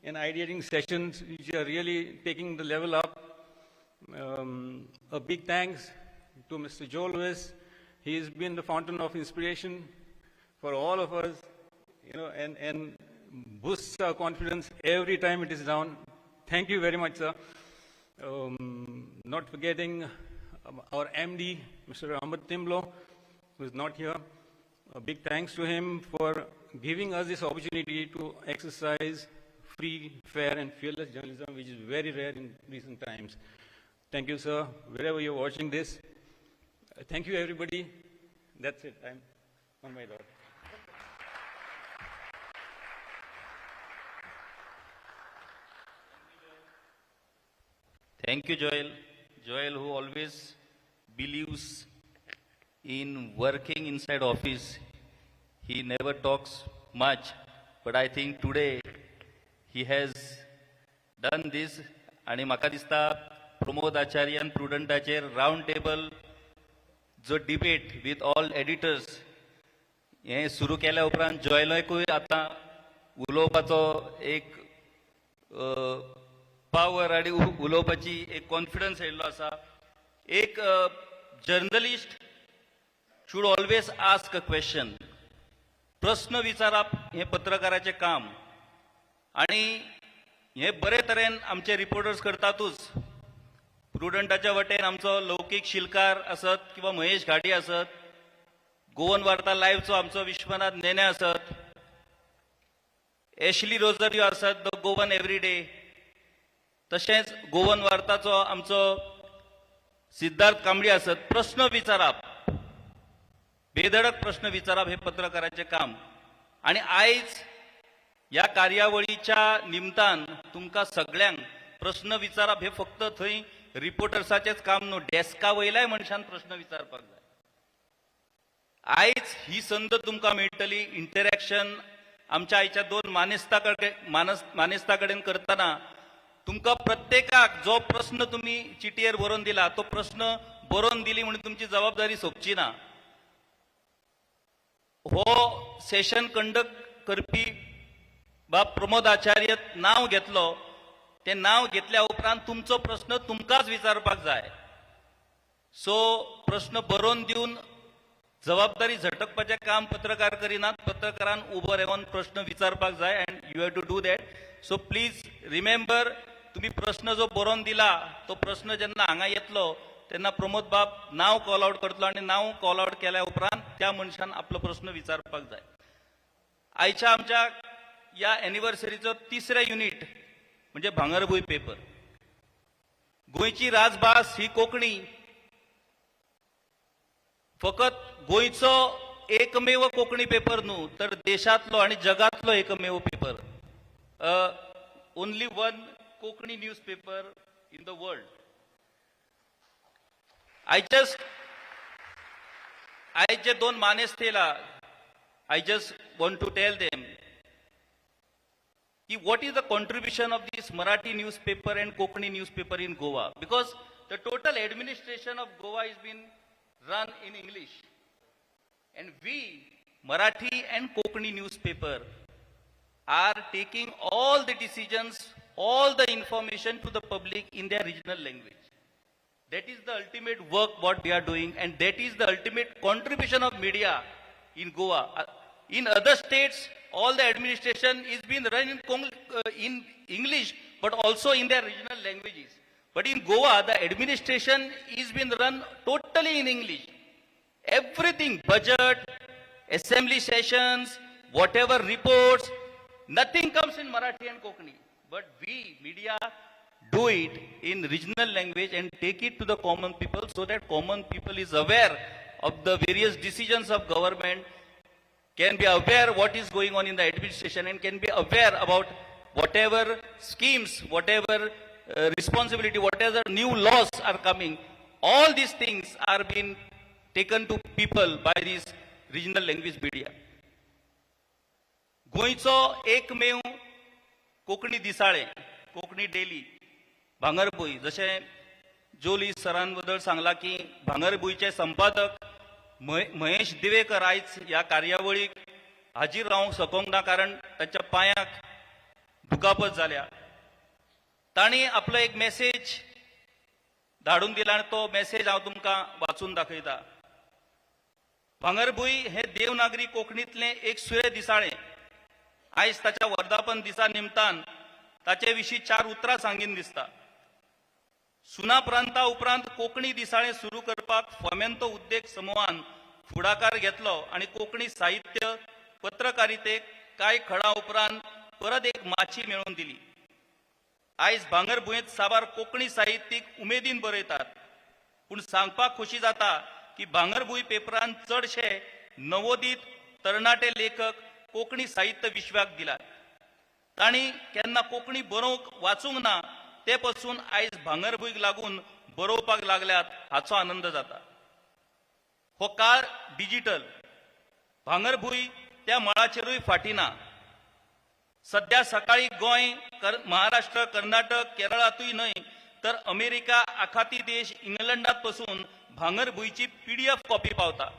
and ideating sessions, which are really taking the level up. A big thanks to Mr. Joel Lewis. He has been the fountain of inspiration for all of us, and boosts our confidence every time it is down. Thank you very much, sir. Not forgetting our MD, Mr. Ahmed Timblo, who is not here. A big thanks to him for giving us this opportunity to exercise free, fair, and fearless journalism, which is very rare in recent times. Thank you, sir, wherever you're watching this. Thank you, everybody. That's it. I'm on my dot. Thank you, Joel. Joel, who always believes in working inside office. He never talks much, but I think today he has done this. आणि म्हाका दिसता Pramod आचार्यान प्रुडंटाचेर round table जो debate with all editors हे सुरू केल्या उपरांत जॉयलोयकूय आतां उलोवपाचो एक पावर आणि उलोवपाची एक कॉन्फिडन्स येयल्लो आसा. एक journalist should always ask a question. प्रश्न विचारप हे पत्रकाराचे काम, आणि हे बरे तरेन आमचे रिपोर्टर्स करतातूच. प्रुडंटाच्या वटेन आमचो लौकीक शिलकार आसत किंवा महेश घाडी आसत, गोवन वार्ता लायव्हचो आमचो विश्वनाथ नेने आसत, एशली रोझरियो आसत द गोवन एवरीडे, तशेंच गोवन वार्ताचो आमचो सिद्धार्थ कांबळी आसत. प्रश्न विचारप, बेधडक प्रश्न विचारप हे पत्रकाराचे काम. आणि आयज ह्या कार्यावळीच्या निमतान तुमकां सगळ्यांक प्रश्न विचारप हे फक्त थंय रिपोर्टर्साचेच काम न्हू, डेस्का वयल्याय मनशान प्रश्न विचारपाक जाय. आयज ही संद तुमकां मेळटली इंटरॅक्शन आमच्या आयच्या 2 मानेस्ता कडेन करतना. तुमकां प्रत्येकाक जो प्रश्न तुम्ही चिटयेर बरोवन दिला तो प्रश्न बरोवन दिली म्हणून तुमची जबाबदारी सोंपची ना. हो सेशन कंडक्ट करपी बाब प्रमोद आचार्य नाव घेतलो, ते नाव घेतल्या उपरांत तुमचो प्रश्न तुमकांच विचारपाक जाय. सो प्रश्न बरोवन दिवन जबाबदारी झटकपाचें काम पत्रकार करिनात. पत्रकारान उबो रावन प्रश्न विचारपाक जाय, and you have to do that. So please remember, तुम्ही प्रश्न जो बरोवन दिला तो प्रश्न जेन्ना हांगा येतलो तेन्ना प्रमोद बाब नाव कॉल आउट करतलो, आणि नाव कॉल आउट केल्या उपरांत त्या मनशान आपलो प्रश्न विचारपाक जाय. आयच्या आमच्या या एनिव्हर्सरीचो 3रे युनिट म्हणजे भांगरभूंय पेपर. गोंयची राजभास ही कोंकणी. फकत गोंयचो एकमेव कोंकणी पेपर न्हू, तर देशांतलो आणि जगांतलो एकमेव पेपर. Only one Konkani newspaper in the world. आय जे 2 मानेस्त येयला, I just want to tell them what is the contribution of this Marathi newspaper and Kokani newspaper in Goa, because the total administration of Goa is been run in English, and we Marathi and Kokani newspaper are taking all the decisions, all the information to the public in their regional language. That is the ultimate work what we are doing, and that is the ultimate contribution of media in Goa. In other states, all the administration is being run in English, but also in their regional languages. But in Goa, the administration is being run totally in English. Everything, budget, assembly sessions, whatever reports, nothing comes in Marathi and Kokani. But we, media, do it in regional language and take it to the common people so that common people is aware of the various decisions of government, can be aware what is going on in the administration, and can be aware about whatever schemes, whatever responsibility, whatever new laws are coming. All these things are being taken to people by these regional language media. गोंयचो एकमेव Konkani दिसाळे, Konkani daily भांगरभूंय, जशें जोली सरांबद्दल सांगला की भांगरभूंयचे संपादक महेश दिवेकर आयज ह्या कार्यावळीक हाजीर रावंक शकूंक ना, कारण ताच्या पांयाक दुखापत जाल्या. तांणी आपलो एक मेसेज धाडून दिला आनी तो मेसेज हांव तुमकां वाचून दाखयता. भांगरभूंय हे देवनागरी कोंकणीतलें एक सुरे दिसाळें. आयज ताच्या वर्धापन दिसा निमतान ताचे विशीं 4 उतरां सांगीन दिसता. सुना प्रांता उपरांत कोंकणी दिसाळें सुरू करपाक फोमेंतो उद्देग समूहान फुडाकार घेतलो आनी कोंकणी साहित्य पत्रकारितेक कांय खळां उपरांत परत एक माची मेळोवन दिली. आयज भांगरभूंयेंत साबार कोंकणी साहित्यीक उमेदीन बरयतात. पूण सांगपाक खोशी जाता की भांगरभूंय पेपरान चडशे नवोदित तरणाटे लेखक कोंकणी साहित्य विश्वाक दिला. तांणी केन्ना कोंकणी बरोवंक वाचूंक ना, ते पासून आयज भांगरभूंयक लागून बरोवपाक लागल्यात हाचो आनंद जाता. हो काळ डिजिटल. भांगरभूंय त्या मळाचेरूय फाटी ना. सध्या सकाळी गोंय, महाराष्ट्र, कर्नाटक, केरळातूय न्हय तर अमेरिका, आखाती देश, इंग्लंडात पासून भांगरभूंयची PDF कॉपी पावता.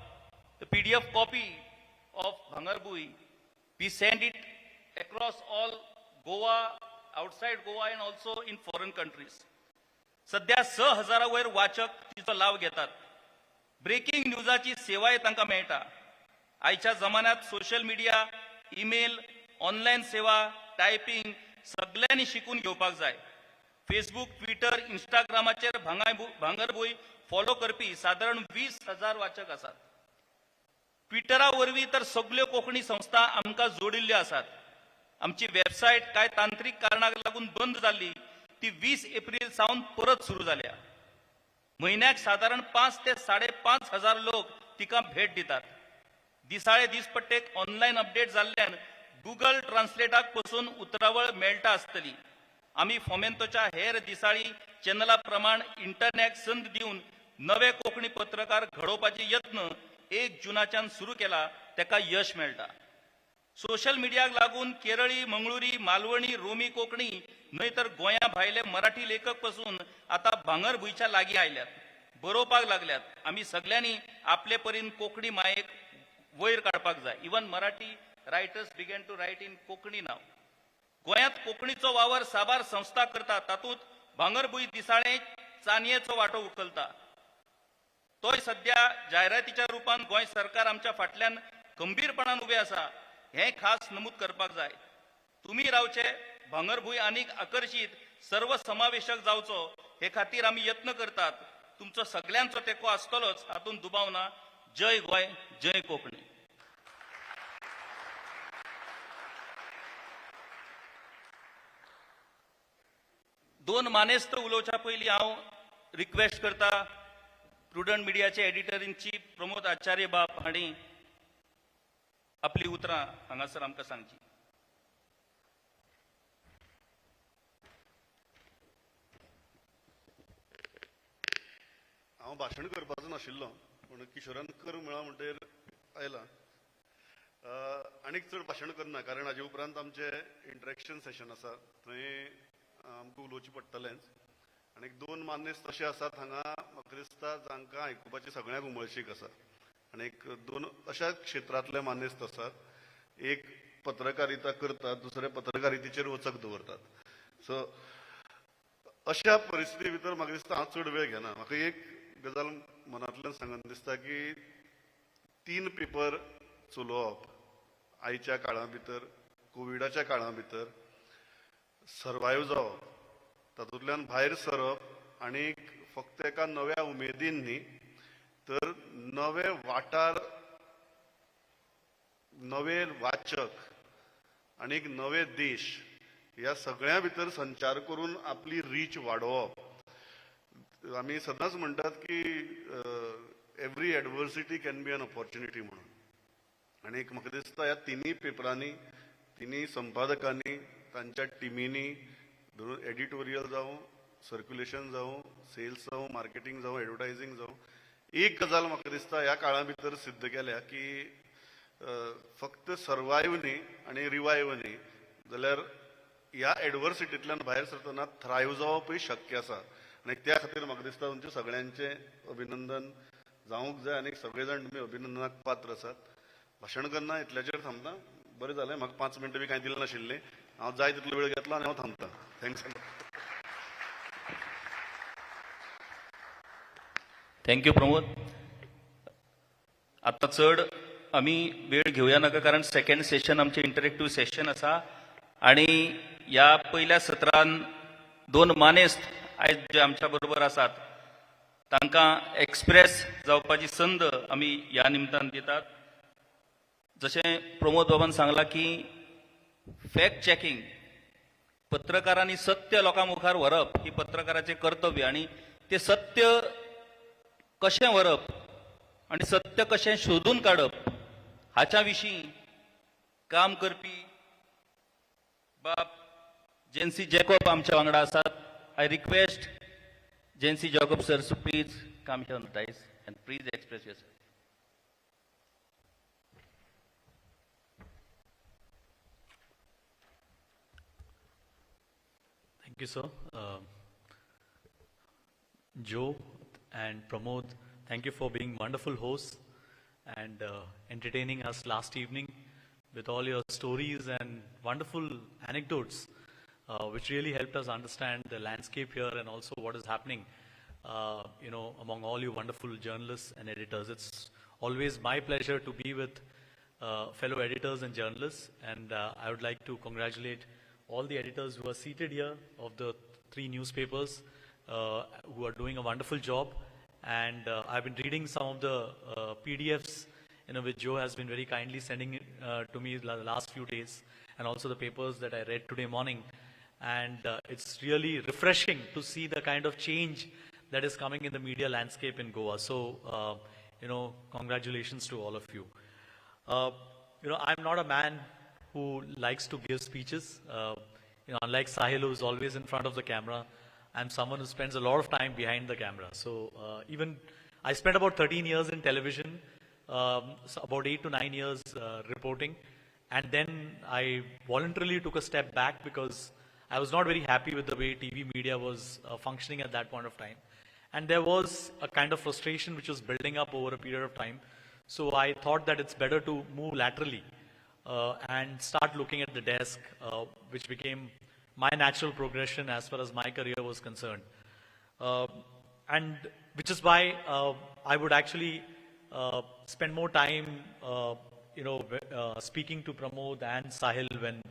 PDF copy of Bhangarbhuin we send it across all Goa, outside Goa and also in foreign countries. सध्या 6,000 वयर वाचक तिचो लाव घेतात. ब्रेकिंग न्यूजाची सेवाय तांकां मेळटा. आयच्या जमान्यांत सोशल मीडिया, ईमेल, ऑनलायन सेवा, टायपिंग सगळ्यांनी शिकून घेवपाक जाय. फेसबुक, ट्विटर, इंस्टाग्रामाचेर भांगरभूंय फॉलो करपी सादारण 20,000 वाचक आसात. ट्विटरा वरवीं तर सगळ्यो कोंकणी संस्था आमकां जोडिल्ल्यो आसात. आमची वेबसायट कांय तांत्रीक कारणाक लागून बंद जाल्ली, ती 20 एप्रिल सावन परत सुरू जाल्या. म्हयन्याक सादारण 5 ते 5,500 लोक तिका भेट दितात. दिसाळे दिसपट्टेक ऑनलायन अपडेट जाल्ल्यान गुगल ट्रान्सलेटाक पासून उतरावळ मेळटा आसतली. आमी फोमेंतोच्या हेर दिसाळी चॅनला प्रमाण इंटरनॅट संद दिवन नवे कोंकणी पत्रकार घडोवपाचे यत्न 1 जूनाच्यान सुरू केला, तेका यश मेळटा. सोशल मिडियाक लागून केरळी, मंगळुरी, मालवणी, रोमी कोंकणी न्हय तर गोंया भायले मराठी लेखक पासून आता भांगरभूंयच्या लागीं आयल्यात, बरोवपाक लागल्यात. आमी सगळ्यांनी आपले परीन कोंकणी मायेक वयर काडपाक जाय. Even Marathi writers began to write in Konkani now. गोंयांत कोंकणीचो वावर साबार संस्था करतात. तातूंत भांगरभूंय दिसाळें चानयेचो वांटो उखलता. तोय सध्या जायरातीच्या रुपान गोंय सरकार आमच्या फाटल्यान खंबीरपणान उबे आसा, हें खास नमूद करपाक जाय. तुमी रावचे, भांगरभूंय आनीक आकर्षीत, सर्वसमावेशक जावचो हे खातीर आमी यत्न करतात. तुमचो सगळ्यांचो तेंको आसतलोच, हातूंत दुबाव ना. जय गोंय, जय कोंकणी. दोन मानेस्त उलोवच्या पयलीं हांव रिक्वेस्ट करता प्रुडंट मिडियाचे editor in chief Pramod Acharya बाब हांणी आपली उतरां हांगासर आमकां सांगची. हांव भाशण करपाचो नाशिल्लो, पूण किशोरान कर म्हळा म्हणटकीर आयला. आनीक चड भाशण करना कारण हाजे उपरांत आमचे इंटरेक्शन सेशन आसा थंय आमकां उलोवचें पडटलेंच आनी दोन मानेस्त तशे आसात हांगा म्हाका दिसता जांकां आयकुपाची सगळ्यांक उमळशीक आसा आनी दोन अशा क्षेत्रांतले मानेस्त आसात एक पत्रकारिता करतात दुसरे पत्रकारितेचेर वचक दवरतात सो अशा परिस्थिती भितर म्हाका दिसता हांव चड वेळ घेना म्हाका एक गजाल मनांतल्यान सांगन दिसता की 3 पेपर चलोवप आयच्या काळा भितर कोविडाच्या काळा भितर सर्वायव जावप तातूंतल्यान भायर सरप आनी फक्त एका नव्या उमेदीन न्ही तर नवे वाठार नवे वाचक आनी नवे देश ह्या सगळ्या भितर संचार करून आपली रीच वाडोवप आमी सदांच म्हणटात की every adversity can be an opportunity म्हणून आनी म्हाका दिसता ह्या तिनूय पेपरांनी तिनूय संपादकांनी तांच्या टिमींनी धरून एडिटोरियल जावं सर्क्युलेशन जावं सेल्स जावं मार्केटिंग जावं एडवर्टायझींग जावं एक गजाल म्हाका दिसता ह्या काळा भितर सिद्ध केल्या की फक्त सर्वायव न्ही आनी रिवायव न्ही जाल्यार ह्या एडवर्सिटींतल्यान भायर सरतना थ्रायव जावपूय शक्य आसा आनी त्या खातीर म्हाका दिसता तुमचे सगळ्यांचे अभिनंदन जावंक जाय आनी सगळे जाण तुमी अभिनंदनाक पात्र आसात भाशण करना इतल्याचेर थांबता बरें जालें म्हाका 5 मिनटां बी कांय दिलें नाशिल्लें हांव जाय तितलो वेळ घेतलो आनी हांव थांबता थँक्स थँक्यू प्रमोद आता चड आमी वेळ घेवया नाका कारण सेकंड सेशन आमचे इंटरेक्टिव्ह सेशन आसा आणि या पहिल्या सत्रान 2 मानेस्त आयज जे आमच्या बरोबर आसात तांकां एक्सप्रेस जावपाची संद आमी ह्या निमतान दितात जशें प्रमोद बाबान सांगला की फॅक्ट चेकिंग पत्रकारांनी सत्य लोकां मुखार व्हरप ही पत्रकाराचें कर्तव्य आणि ते सत्य कशें व्हरप आणि सत्य कशें शोधून काडप हाच्या विशीं काम करपी बाब जेन्सी जॅकॉब आमच्या वांगडा आसात I request Jency Jacob sir to please come here on the dais and please express yourself Thank you, sir. Joe and Pramod, thank you for being wonderful hosts and entertaining us last evening with all your stories and wonderful anecdotes, which really helped us understand the landscape here and also what is happening, among all you wonderful journalists and editors. It's always my pleasure to be with fellow editors and journalists, and I would like to congratulate all the editors who are seated here of the 3 newspapers who are doing a wonderful job. And I've been reading some of the PDFs which Joe has been very kindly sending to me the last few days, and also the papers that I read today morning. And it's really refreshing to see the kind of change that is coming in the media landscape in Goa. So, congratulations to all of you. I'm not a man who likes to give speeches. Unlike Sahil, who is always in front of the camera, I'm someone who spends a lot of time behind the camera. So even I spent about 13 years in television, so about 8 to 9 years reporting, and then I voluntarily took a step back because I was not very happy with the way TV media was functioning at that point of time. And there was a kind of frustration which was building up over a period of time. So I thought that it's better to move laterally and start looking at the desk, which became my natural progression as far as my career was concerned. And which is why I would actually spend more time, speaking to Pramod and Sahil when,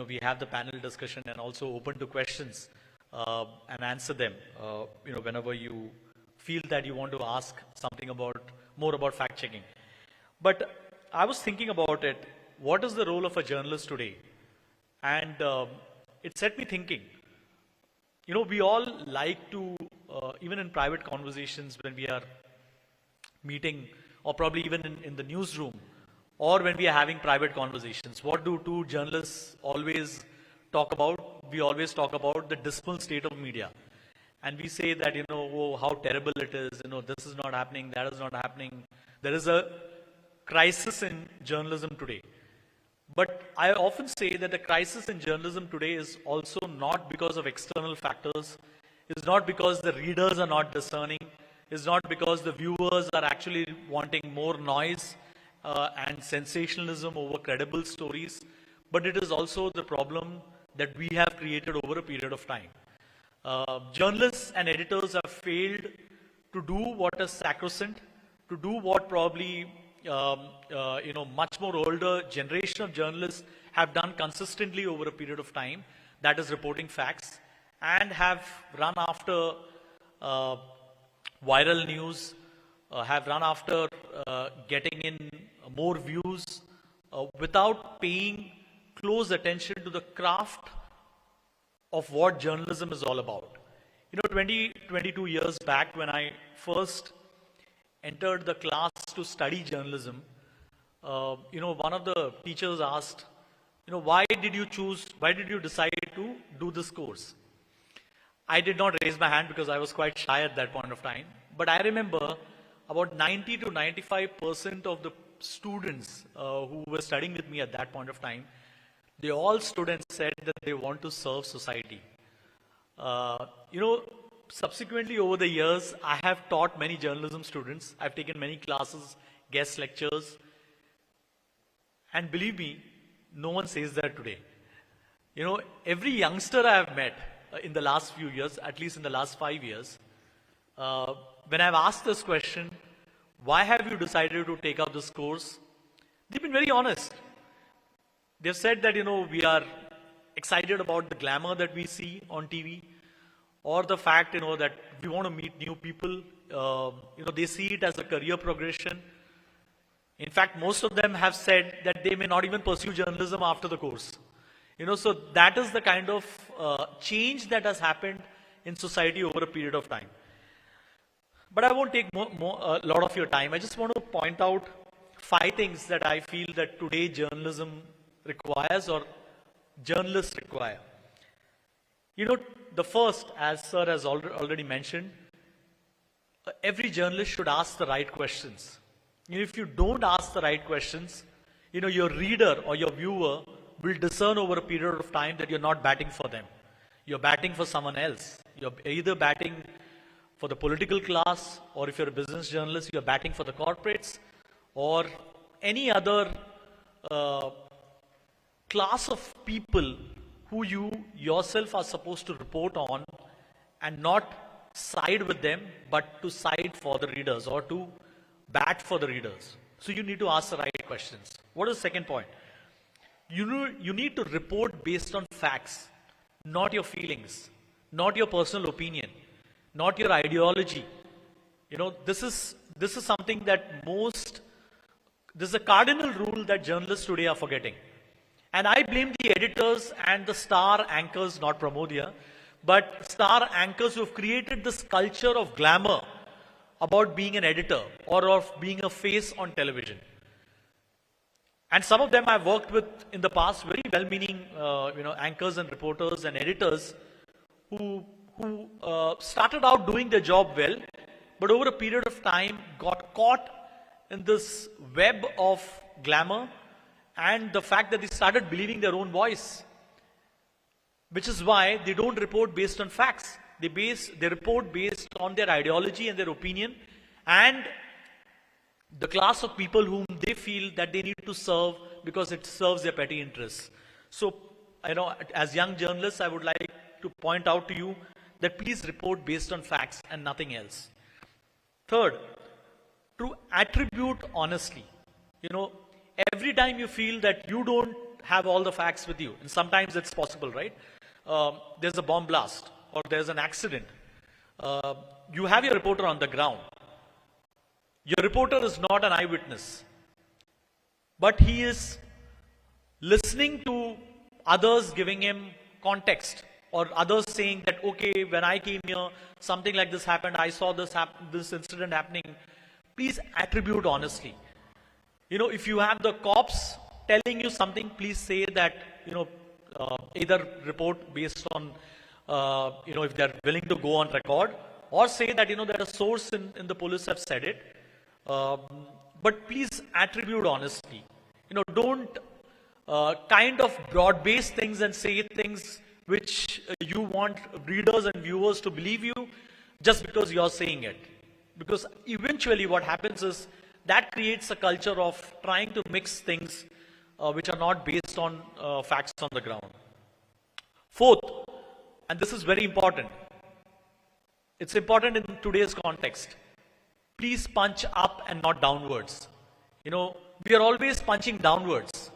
we have the panel discussion, and also open to questions and answer them, whenever you feel that you want to ask something more about fact checking. But I was thinking about it, what is the role of a journalist today? And it set me thinking. We all like to, even in private conversations when we are meeting, or probably even in the newsroom, or when we are having private conversations, what do 2 journalists always talk about? We always talk about the dismal state of media. And we say that, how terrible it is, this is not happening, that is not happening. There is a crisis in journalism today. But I often say that the crisis in journalism today is also not because of external factors, it's not because the readers are not discerning, it's not because the viewers are actually wanting more noise and sensationalism over credible stories, but it is also the problem that we have created over a period of time. Journalists and editors have failed to do what is sacrosanct, to do what probably much more older generation of journalists have done consistently over a period of time, that is reporting facts, and have run after viral news, have run after getting in more views without paying close attention to the craft of what journalism is all about. 22 years back when I first entered the class to study journalism, one of the teachers asked, why did you decide to do this course? I did not raise my hand because I was quite shy at that point of time. But I remember about 90 to 95% of the students who were studying with me at that point of time, they all stood and said that they want to serve society. Subsequently over the years, I have taught many journalism students. I've taken many classes, guest lectures. And believe me, no one says that today. Every youngster I have met in the last few years, at least in the last 5 years, when I've asked this question, why have you decided to take up this course? They've been very honest. They've said that, we are excited about the glamour that we see on TV, or the fact, that we want to meet new people. They see it as a career progression. In fact, most of them have said that they may not even pursue journalism after the course. So that is the kind of change that has happened in society over a period of time. But I won't take a lot of your time. I just want to point out 5 things that I feel that today journalism requires or journalists require. The first, as sir has already mentioned, every journalist should ask the right questions. If you don't ask the right questions, your reader or your viewer will discern over a period of time that you're not batting for them. You're batting for someone else. You're either batting for the political class, or if you're a business journalist, you're batting for the corporates, or any other class of people who you yourself are supposed to report on and not side with them, but to side for the readers or to bat for the readers. So you need to ask the right questions. What is the second point? You need to report based on facts, not your feelings, not your personal opinion, not your ideology. This is something that this is a cardinal rule that journalists today are forgetting. And I blame the editors and the star anchors, not Pramod here, but star anchors who have created this culture of glamour about being an editor or of being a face on television. And some of them I've worked with in the past, very well-meaning anchors and reporters and editors who started out doing their job well, but over a period of time got caught in this web of glamour and the fact that they started believing their own voice, which is why they don't report based on facts. They report based on their ideology and their opinion and the class of people whom they feel that they need to serve because it serves their petty interests. So, as young journalists, I would like to point out to you that please report based on facts and nothing else. Third, to attribute honestly. Every time you feel that you don't have all the facts with you, and sometimes it's possible, right? There's a bomb blast or there's an accident. You have your reporter on the ground. Your reporter is not an eyewitness, but he is listening to others giving him context or others saying that, okay, when I came here, something like this happened, I saw this incident happening. Please attribute honestly. If you have the cops telling you something, please say that, either report based on, if they're willing to go on record, or say that, that a source in the police have said it. But please attribute honestly. Don't kind of broad-based things and say things which you want readers and viewers to believe you just because you're saying it. Because eventually what happens is that creates a culture of trying to mix things which are not based on facts on the ground. Fourth, and this is very important, it's important in today's context, please punch up and not downwards. You know, we are always punching downwards.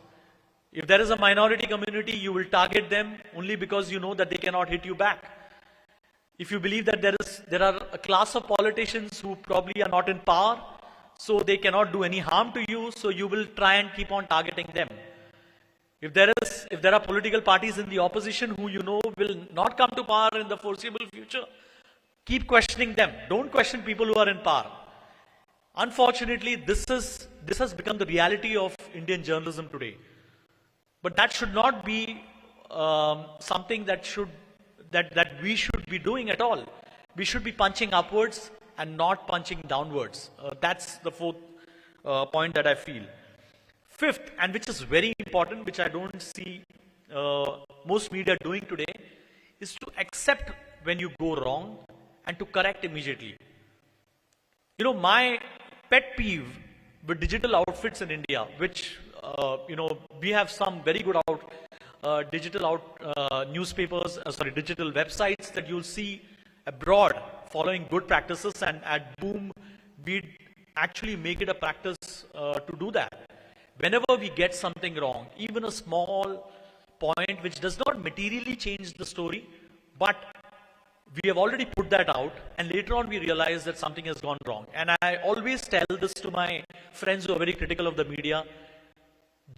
If there is a minority community, you will target them only because you know that they cannot hit you back. If you believe that there are a class of politicians who probably are not in power, so they cannot do any harm to you, so you will try and keep on targeting them. If there are political parties in the opposition who you know will not come to power in the foreseeable future, keep questioning them. Don't question people who are in power. Unfortunately, this has become the reality of Indian journalism today. But that should not be something that we should be doing at all. We should be punching upwards and not punching downwards. That's the fourth point that I feel. Fifth, and which is very important, which I don't see most media doing today, is to accept when you go wrong and to correct immediately. You know, my pet peeve with digital outfits in India, which, you know, we have some very good digital websites that you'll see abroad following good practices, and at Boom, we actually make it a practice to do that. Whenever we get something wrong, even a small point which does not materially change the story, but we have already put that out, and later on we realize that something has gone wrong. And I always tell this to my friends who are very critical of the media.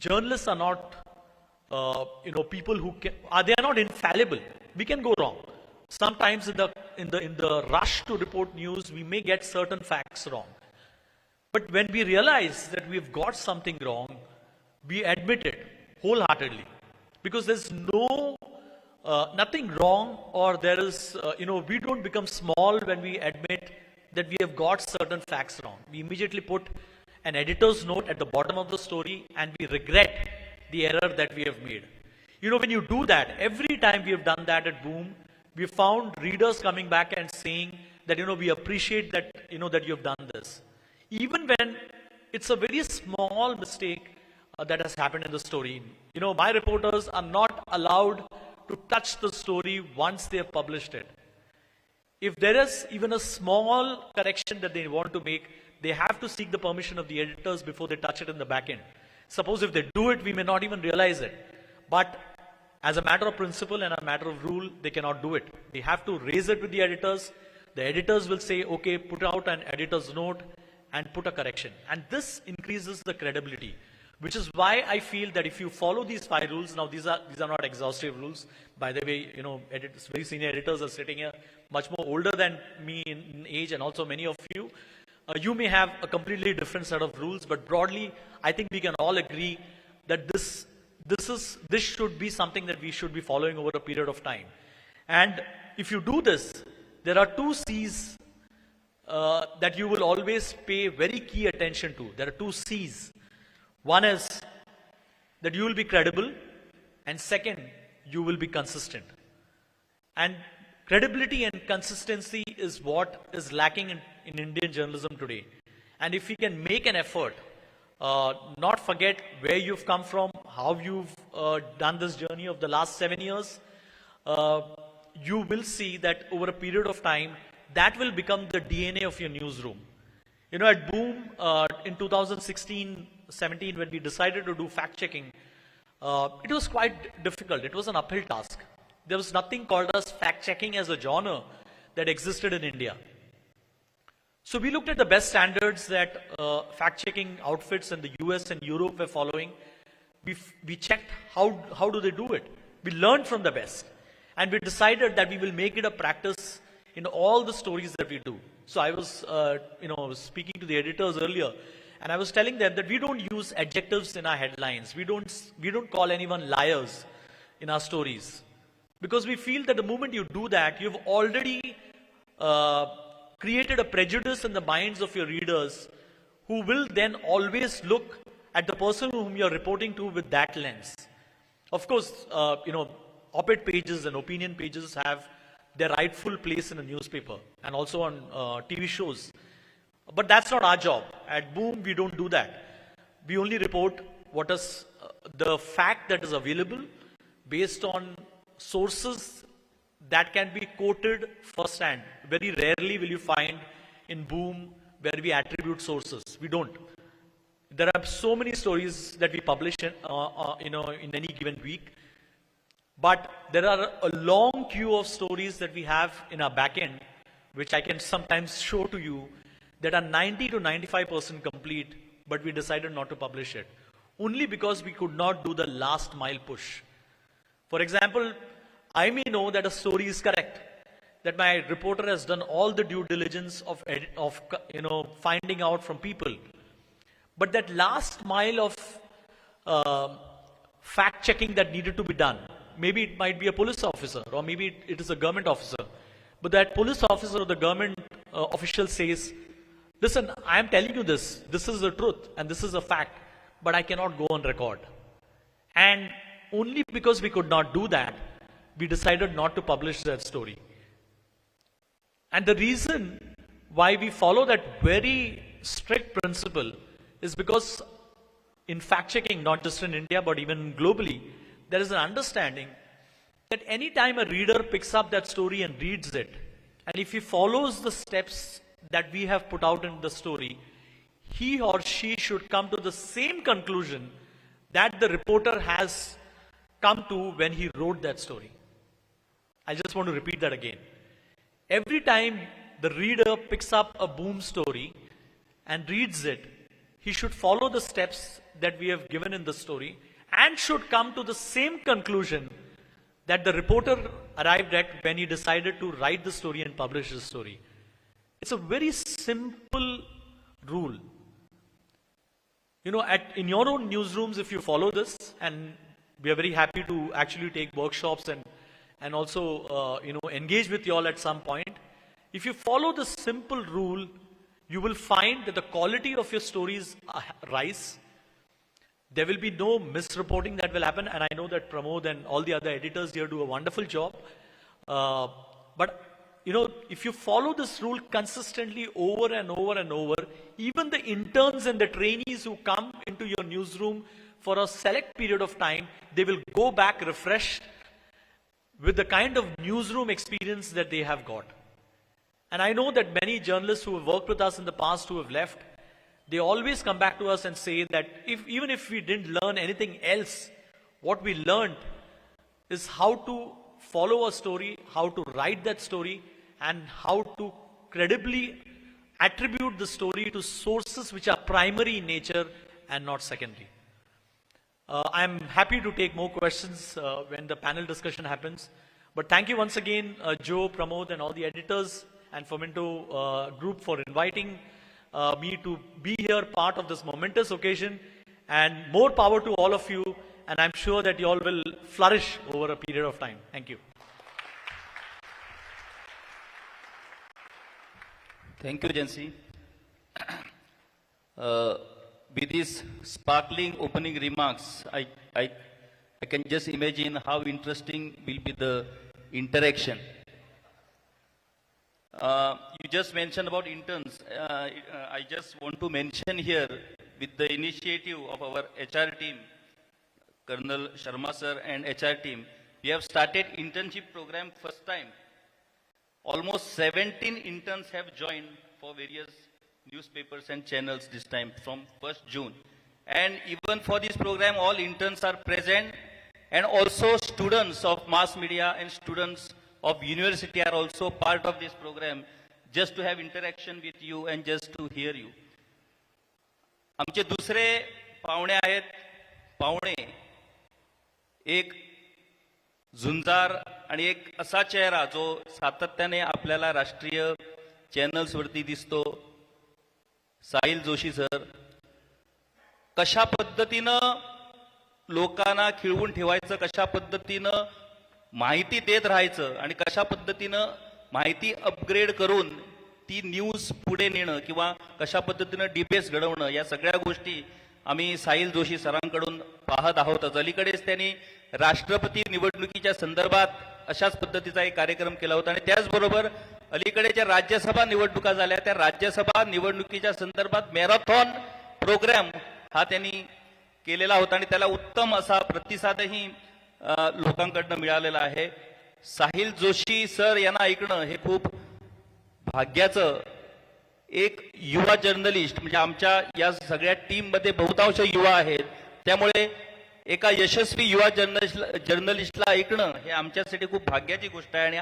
Journalists are not, you know, people who they are not infallible. We can go wrong. Sometimes in the rush to report news, we may get certain facts wrong. But when we realize that we've got something wrong, we admit it wholeheartedly, because there's nothing wrong, or there is, you know, we don't become small when we admit that we have got certain facts wrong. We immediately put an editor's note at the bottom of the story, and we regret the error that we have made. You know, when you do that, every time we have done that at Boom, we have found readers coming back and saying that, you know, we appreciate that, you know, that you have done this. Even when it's a very small mistake that has happened in the story. You know, my reporters are not allowed to touch the story once they have published it. If there is even a small correction that they want to make, they have to seek the permission of the editors before they touch it in the back end. Suppose if they do it, we may not even realize it. But as a matter of principle and a matter of rule, they cannot do it. They have to raise it with the editors. The editors will say, okay, put out an editor's note and put a correction. And this increases the credibility, which is why I feel that if you follow these 5 rules, now these are not exhaustive rules. By the way, you know, very senior editors are sitting here, much more older than me in age, and also many of you. You may have a completely different set of rules, but broadly, I think we can all agree that this should be something that we should be following over a period of time. And if you do this, there are 2 C's that you will always pay very key attention to. There are 2 C's. One is that you will be credible, and second, you will be consistent. And credibility and consistency is what is lacking in Indian journalism today. And if we can make an effort, not forget where you've come from, how you've done this journey of the last 7 years, you will see that over a period of time, that will become the DNA of your newsroom. You know, at Boom, in 2016-17, when we decided to do fact-checking, it was quite difficult. It was an uphill task. There was nothing called as fact-checking as a genre that existed in India. So we looked at the best standards that fact-checking outfits in the US and Europe were following. We checked how do they do it. We learned from the best. And we decided that we will make it a practice in all the stories that we do. So I was, you know, speaking to the editors earlier, and I was telling them that we don't use adjectives in our headlines. We don't call anyone liars in our stories, because we feel that the moment you do that, you've already created a prejudice in the minds of your readers, who will then always look at the person whom you're reporting to with that lens. Of course, op-ed pages and opinion pages have their rightful place in a newspaper and also on TV shows. But that's not our job. At Boom, we don't do that. We only report what is the fact that is available based on sources that can be quoted firsthand. Very rarely will you find in Boom where we attribute sources. We don't. There are so many stories that we publish in any given week, but there are a long queue of stories that we have in our back end, which I can sometimes show to you, that are 90 to 95% complete, but we decided not to publish it, only because we could not do the last mile push. For example, I may know that a story is correct, that my reporter has done all the due diligence of finding out from people. But that last mile of fact checking that needed to be done, maybe it might be a police officer or maybe it is a government officer. But that police officer or the government official says, listen, I am telling you this is the truth and this is a fact, but I cannot go on record. And only because we could not do that, we decided not to publish that story. And the reason why we follow that very strict principle is because in fact-checking, not just in India, but even globally, there is an understanding that any time a reader picks up that story and reads it, and if he follows the steps that we have put out in the story, he or she should come to the same conclusion that the reporter has come to when he wrote that story. I just want to repeat that again. Every time the reader picks up a Boom story and reads it, he should follow the steps that we have given in the story and should come to the same conclusion that the reporter arrived at when he decided to write the story and publish the story. It's a very simple rule. In your own newsrooms, if you follow this, and we are very happy to actually take workshops and also engage with you all at some point. If you follow this simple rule, you will find that the quality of your stories rise. There will be no misreporting that will happen, and I know that Pramod and all the other editors here do a wonderful job. But if you follow this rule consistently over and over and over, even the interns and the trainees who come into your newsroom for a select period of time, they will go back refreshed with the kind of newsroom experience that they have got. And I know that many journalists who have worked with us in the past who have left, they always come back to us and say that even if we didn't learn anything else, what we learned is how to follow a story, how to write that story, and how to credibly attribute the story to sources which are primary in nature and not secondary. I'm happy to take more questions when the panel discussion happens. But thank you once again, Joe, Pramod, and all the editors and Fomento group for inviting me to be here, part of this momentous occasion. And more power to all of you. And I'm sure that you all will flourish over a period of time. Thank you. Thank you, Jansi. With these sparkling opening remarks, I can just imagine how interesting will be the interaction. You just mentioned about interns. I just want to mention here, with the initiative of our HR team, Colonel Sharma sir and HR team, we have started internship program first time. Almost 17 interns have joined for various newspapers and channels this time from 1st June. And even for this program, all interns are present, and also students of mass media and students of university are also part of this program, just to have interaction with you and just to hear you. आमचे दुसरे पाहुणे आहेत, पाहुणे एक झुंजार आणि एक असा चेहरा जो सातत्याने आपल्याला राष्ट्रीय चॅनल्स वरती दिसतो, साहिल जोशी सर. कशा पद्धतीनं लोकांना खिळवून ठेवायचं, कशा पद्धतीनं माहिती देत राहायचं आणि कशा पद्धतीनं माहिती अपग्रेड करून ती न्यूज पुढे नेणं किंवा कशा पद्धतीनं डिबेट्स घडवणं, या सगळ्या गोष्टी आम्ही साहिल जोशी सरांकडून पाहत आहोतच. अलीकडेच त्यांनी राष्ट्रपती निवडणुकीच्या संदर्भात अशाच पद्धतीचा एक कार्यक्रम केला होता आणि त्याचबरोबर अलीकडे ज्या राज्यसभा निवडणुका झाल्या त्या राज्यसभा निवडणुकीच्या संदर्भात मॅरेथॉन प्रोग्राम हा त्यांनी केलेला होता आणि त्याला उत्तम असा प्रतिसादही लोकांकडनं मिळालेला आहे. साहिल जोशी सर यांना ऐकणं हे खूप भाग्याचं. एक युवा जर्नलिस्ट म्हणजे आमच्या या सगळ्या टीम मध्ये बहुतांश युवा आहेत, त्यामुळे एका यशस्वी युवा जर्नलिस्टला ऐकणं हे आमच्यासाठी खूप भाग्याची गोष्ट आहे आणि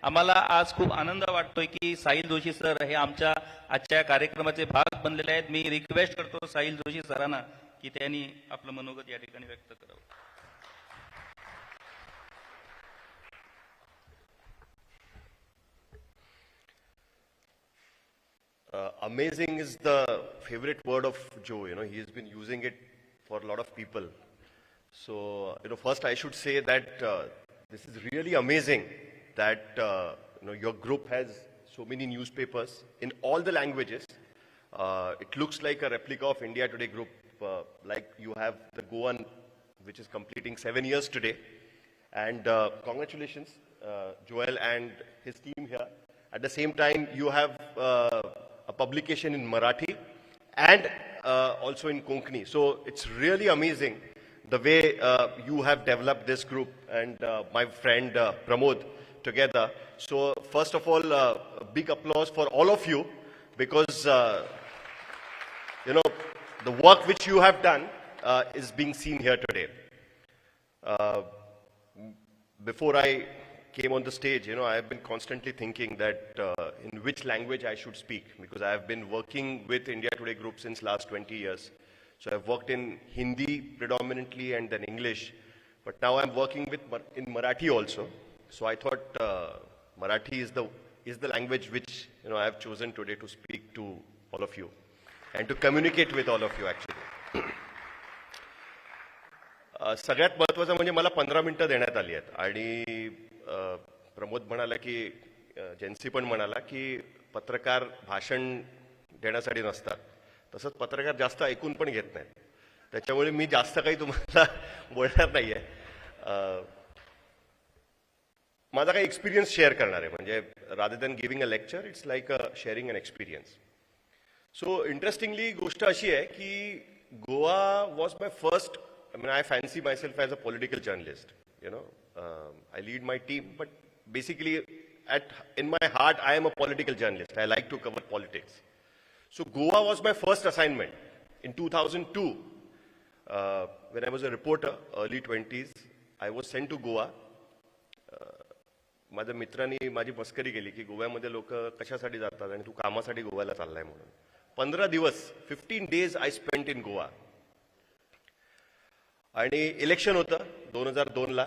आम्हाला आज खूप आनंद वाटतोय की साहिल जोशी सर हे आमच्या आजच्या कार्यक्रमाचे भाग बनलेले आहेत. मी रिक्वेस्ट करतो साहिल जोशी सरांना की त्यांनी आपलं मनोगत या ठिकाणी व्यक्त करावं. Amazing is the favorite word of Joe. He has been using it for a lot of people. So, first I should say that this is really amazing that, your group has so many newspapers in all the languages. It looks like a replica of India Today group, like you have the Goan, which is completing 7 years today. And congratulations, Joel and his team here. At the same time, you have a publication in Marathi and also in Konkani. So it's really amazing the way you have developed this group and my friend Pramod together. So first of all, a big applause for all of you because, the work which you have done is being seen here today. Before I came on the stage, I have been constantly thinking that in which language I should speak because I have been working with India Today Group since last 20 years. So I've worked in Hindi predominantly and then English, but now I'm working in Marathi also. So I thought Marathi is the language which I have chosen today to speak to all of you and to communicate with all of you actually. सगळ्यात महत्त्वाचं म्हणजे मला 15 मिनिटं देण्यात आली आहेत आणि प्रमोद म्हणाला की जेन्सी पण म्हणाला की पत्रकार भाषण देण्यासाठी नसतात, तसंच पत्रकार जास्त ऐकून पण घेत नाहीत. त्याच्यामुळे मी जास्त काही तुम्हाला बोलणार नाहीये. माझा काही एक्सपिरियन्स शेअर करणार आहे. म्हणजे rather than giving a lecture it's like a sharing an experience. So interestingly गोष्ट अशी आहे की Goa was my first, I fancy myself as a political journalist. I lead my team, but basically in my heart, I am a political journalist. I like to cover politics. So Goa was my first assignment. In 2002, when I was a reporter, early 20s, I was sent to Goa. माझ्या मित्रांनी माझी मस्करी केली की गोव्यामध्ये लोक कशासाठी जातात आणि तू कामासाठी गोव्याला चाललाय म्हणून. 15 दिवस 15 days I spent in Goa. आणि इलेक्शन होतं 2002ला.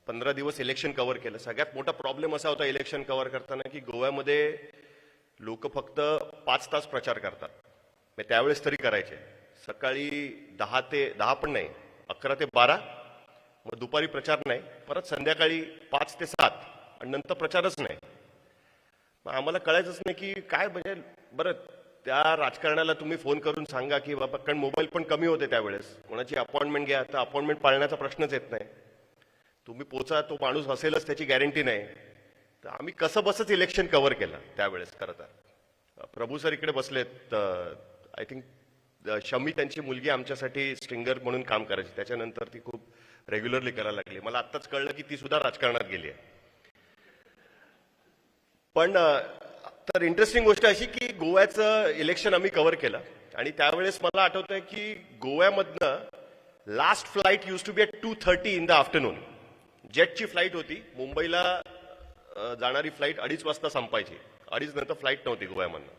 15 दिवस इलेक्शन कव्हर केलं. सगळ्यात मोठा प्रॉब्लेम असा होता इलेक्शन कव्हर करताना की गोव्यामध्ये लोक फक्त 5 तास प्रचार करतात. त्यावेळेस तरी करायचे. सकाळी 10 पण नाही, 11 ते 12, मग दुपारी प्रचार नाही, परत संध्याकाळी 5 ते 7 आणि नंतर प्रचारच नाही. मग आम्हाला कळायचंच नाही की काय, म्हणजे बरं त्या राजकारणाला तुम्ही फोन करून सांगा की बाबा, कारण मोबाईल पण कमी होते त्यावेळेस, कोणाची अपॉइंटमेंट घ्या तर अपॉइंटमेंट पाळण्याचा प्रश्नच येत नाही. तुम्ही पोचा तो माणूस असेलच त्याची गॅरंटी नाही. तर आम्ही कसं बसच इलेक्शन कव्हर केलं त्यावेळेस. खरं तर प्रभू सर इकडे बसलेत. आय थिंक शमी त्यांची मुलगी आमच्यासाठी स्ट्रिंगर म्हणून काम करायची, त्याच्यानंतर ती खूप रेग्युलरली करायला लागली. मला आत्ताच कळलं की ती सुद्धा राजकारणात गेली आहे. पण तर इंटरेस्टिंग गोष्ट अशी की गोव्याचं इलेक्शन आम्ही कव्हर केलं आणि त्यावेळेस मला आठवतंय की गोव्यामधनं last flight used to be at 2:30 in the afternoon. जेटची फ्लाईट होती. मुंबईला जाणारी फ्लाईट 2:30 वाजता संपायची. 2:30 नंतर फ्लाईट नव्हती गोव्यामधनं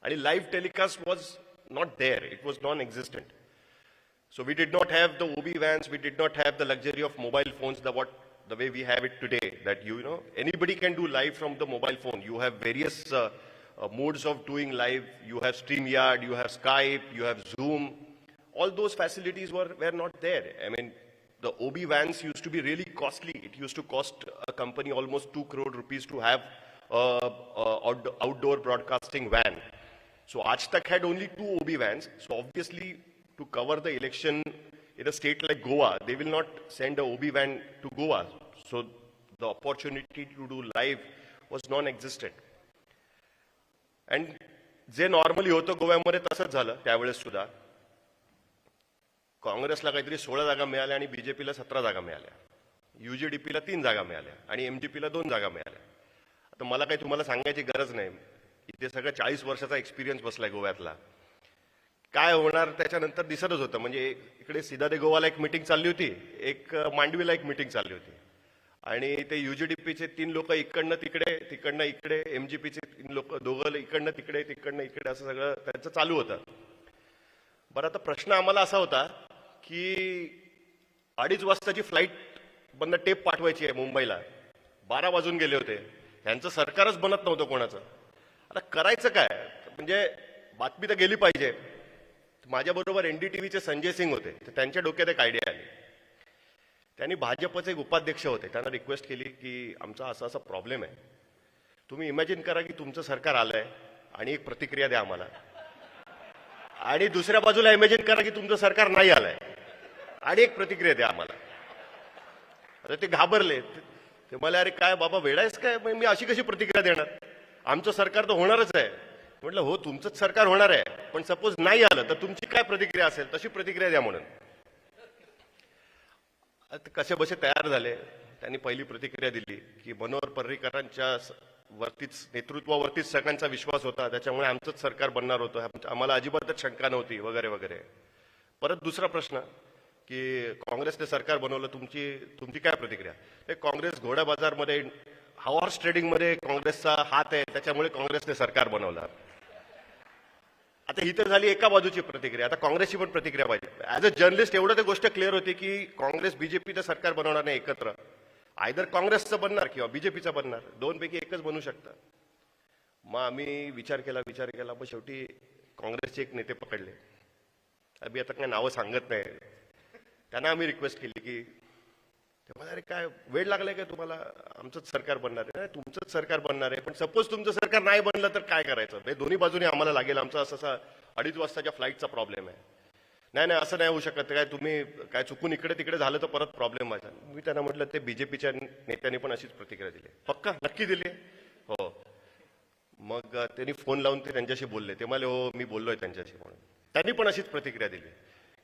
आणि live telecast was not there. It was non existent. So we did not have the OB vans, we did not have the luxury of mobile phones, the way we have it today, that anybody can do live from the mobile phone. You have various modes of doing live. You have StreamYard, you have Skype, you have Zoom. All those facilities were not there. I mean, the OB vans used to be really costly. It used to cost a company almost 2 crore rupees to have a outdoor broadcasting van. So Aaj Tak had only 2 OB vans. So obviously, to cover the election in a state like Goa, they will not send a OB van to Goa. So the opportunity to do live was non-existent. And J normally होतं गोव्यामध्ये तसंच झालं त्यावेळेस सुद्धा. काँग्रेसला काहीतरी 16 जागा मिळाल्या आणि बीजेपीला 17 जागा मिळाल्या. UGDPला 3 जागा मिळाल्या आणि MGPला 2 जागा मिळाल्या. आता मला काही तुम्हाला सांगायची गरज नाही. इथे सगळं 40 वर्षाचा एक्सपिरियन्स बसलाय गोव्यातला. काय होणार त्याच्यानंतर दिसतच होतं. म्हणजे इकडे सीधा दे गोवाला एक मीटिंग चालली होती, एक मांडवीला एक मीटिंग चालली होती आणि ते UGDPचे 3 लोक इकडनं तिकडे तिकडनं इकडे, MGPचे 3 लोक दोघं इकडनं तिकडे तिकडनं इकडे असं सगळं त्यांचं चालू होतं. बरं आता प्रश्न आम्हाला असा होता की 2:30 वाजताची फ्लाईट बंद टेप पाठवायची आहे मुंबईला, 12 वाजून गेले होते. ह्यांचं सरकारच बनत नव्हतं कोणाचं. आता करायचं काय? म्हणजे बातमी तर गेली पाहिजे. माझ्याबरोबर NDTVचे संजय सिंग होते, तर त्यांच्या डोक्यात एक आयडिया आली. त्यांनी भाजपचे एक उपाध्यक्ष होते, त्यांना रिक्वेस्ट केली की आमचा असा असा प्रॉब्लेम आहे, तुम्ही इमॅजिन करा की तुमचं सरकार आलंय आणि एक प्रतिक्रिया द्या आम्हाला, आणि दुसऱ्या बाजूला इमॅजिन करा की तुमचं सरकार नाही आलंय आणि एक प्रतिक्रिया द्या आम्हाला. आता ते घाबरले. ते मला अरे काय बाबा वेळायच काय, मी अशी कशी प्रतिक्रिया देणार, आमचं सरकार तर होणारच आहे. म्हटलं हो तुमचंच सरकार होणार आहे, पण सपोज नाही आलं तर तुमची काय प्रतिक्रिया असेल तशी प्रतिक्रिया द्या म्हणून. कसे बसे तयार झाले. त्यांनी पहिली प्रतिक्रिया दिली की मनोहर पर्रीकरांच्या वरतीच नेतृत्वावरतीच सगळ्यांचा विश्वास होता, त्याच्यामुळे आमचंच सरकार बनणार होतं, आम्हाला अजिबातच शंका नव्हती वगैरे वगैरे. परत दुसरा प्रश्न की काँग्रेसने सरकार बनवलं, तुमची काय प्रतिक्रिया. ते काँग्रेस घोडा बाजारमध्ये हॉर्स ट्रेडिंगमध्ये काँग्रेसचा हात आहे, त्याच्यामुळे काँग्रेसने सरकार बनवलं. आता ही तर झाली एका बाजूची प्रतिक्रिया. आता काँग्रेसची पण प्रतिक्रिया पाहिजे. ऍज अ जर्नलिस्ट एवढं ते गोष्ट क्लिअर होती की काँग्रेस बीजेपीचं सरकार बनवणार नाही एकत्र, आयदर काँग्रेसचं बनणार किंवा बीजेपीचं बनणार, 2 पैकी एकच बनू शकतं. मग आम्ही विचार केला. मग शेवटी काँग्रेसचे एक नेते पकडले. आम्ही आता काय नावं सांगत नाही. त्यांना आम्ही रिक्वेस्ट केली की तेव्हा अरे काय वेळ लागलाय का तुम्हाला, आमचंच सरकार बनणार आहे. नाही तुमचंच सरकार बनणार आहे, पण सपोज तुमचं सरकार नाही बनलं तर काय करायचं. हे दोन्ही बाजूने आम्हाला लागेल. आमचा असा 2:30 वाजताच्या फ्लाईटचा प्रॉब्लेम आहे. नाही असं नाही होऊ शकत. काय तुम्ही काय चुकून इकडे तिकडे झालं तर परत प्रॉब्लेम माझा. मी त्यांना म्हटलं ते बीजेपीच्या नेत्यांनी पण अशीच प्रतिक्रिया दिली. पक्का नक्की दिली. हो. मग त्यांनी फोन लावून ते त्यांच्याशी बोलले. ते म्हणाले हो मी बोललोय त्यांच्याशी म्हणून. त्यांनी पण अशीच प्रतिक्रिया दिली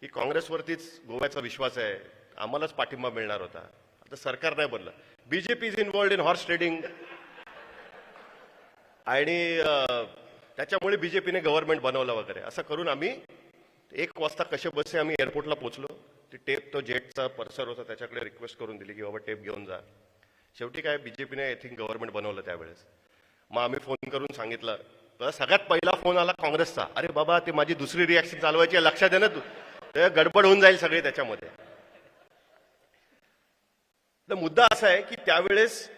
की काँग्रेसवरतीच गोव्याचा विश्वास आहे, आम्हालाच पाठिंबा मिळणार होता. आता सरकार नाही बनलं, BJP is involved in horse trading आणि त्याच्यामुळे बीजेपीने गव्हर्नमेंट बनवलं वगैरे. असं करून आम्ही 1 वाजता कसे बसे आम्ही एअरपोर्टला पोहोचलो. ती टेप तो जेटचा पर्सर होता त्याच्याकडे रिक्वेस्ट करून दिली की बाबा टेप घेऊन जा. शेवटी काय बीजेपीने आय थिंक गव्हर्नमेंट बनवलं त्यावेळेस. मग आम्ही फोन करून सांगितलं, तर सगळ्यात पहिला फोन आला काँग्रेसचा. अरे बाबा ते माझी दुसरी रिॲक्शन चालवायची आहे, लक्षात दे ना, ते गडबड होऊन जाईल सगळे त्याच्यामध्ये. तर मुद्दा असा आहे की त्यावेळेस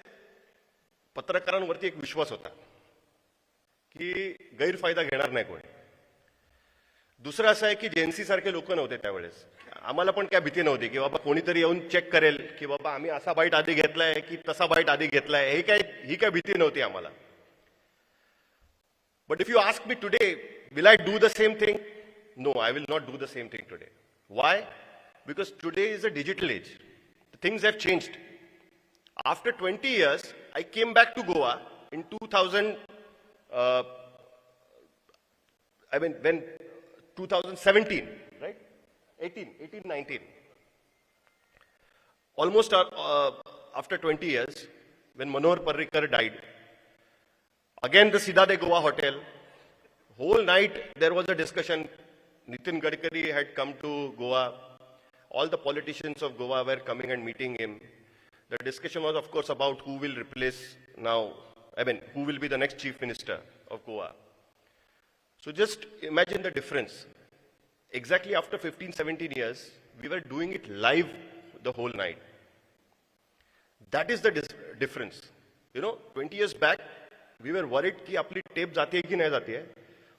पत्रकारांवरती एक विश्वास होता की गैरफायदा घेणार नाही कोणी. दुसरं असं आहे की जेएनसी सारखे लोक नव्हते त्यावेळेस. आम्हाला पण काय भीती नव्हती की बाबा कोणीतरी येऊन चेक करेल की बाबा आम्ही असा बाईट आधी घेतलाय की तसा बाईट आधी घेतलाय, ही काय भीती नव्हती आम्हाला. But if you ask me today will I do the same thing? No, I will not do the same thing today. Why? Because today is a digital age. Things have changed. After 20 years, I came back to Goa in 2017, right? 18, 19. Almost after 20 years, when Manohar Parrikar died, again the Siddha de Goa hotel, whole night there was a discussion. Nitin Gadkari had come to Goa. All the politicians of Goa were coming and meeting him. The discussion was, of course, about who will replace now, who will be the next chief minister of Goa. So just imagine the difference. Exactly after 15, 17 years, we were doing it live the whole night. That is the difference. 20 years back, we were worried की आपली tape जाते की नाही जाते.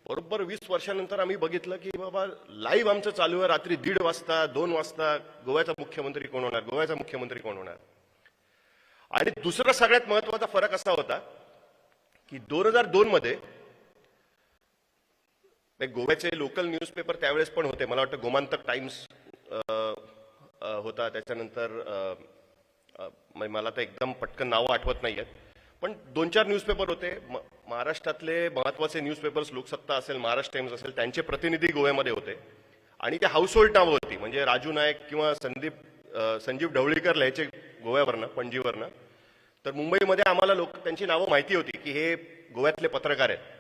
बरोबर 20 वर्षानंतर आम्ही बघितलं की बाबा लाईव्ह आमचं चालू आहे. रात्री 1:30 वाजता 2 वाजता गोव्याचा मुख्यमंत्री कोण होणार, गोव्याचा मुख्यमंत्री कोण होणार. आणि दुसरा सगळ्यात महत्वाचा फरक असा होता की 2002 मध्ये गोव्याचे लोकल न्यूजपेपर त्यावेळेस पण होते. मला वाटतं गोमांतक टाइम्स होता, त्याच्यानंतर मला तर एकदम पटकन नावं आठवत नाही आहेत, पण 2-4 न्यूजपेपर होते. महाराष्ट्रातले महत्वाचे न्यूजपेपर्स, लोकसत्ता असेल, महाराष्ट्र टाइम्स असेल, त्यांचे प्रतिनिधी गोव्यामध्ये होते आणि ते हाऊसहोल्ड नावं होती. म्हणजे राजू नाईक किंवा संजीव ढवळीकर लिहायचे गोव्यावरनं, पणजीवरनं. तर मुंबईमध्ये आम्हाला त्यांची नावं माहिती होती की हे गोव्यातले पत्रकार आहेत.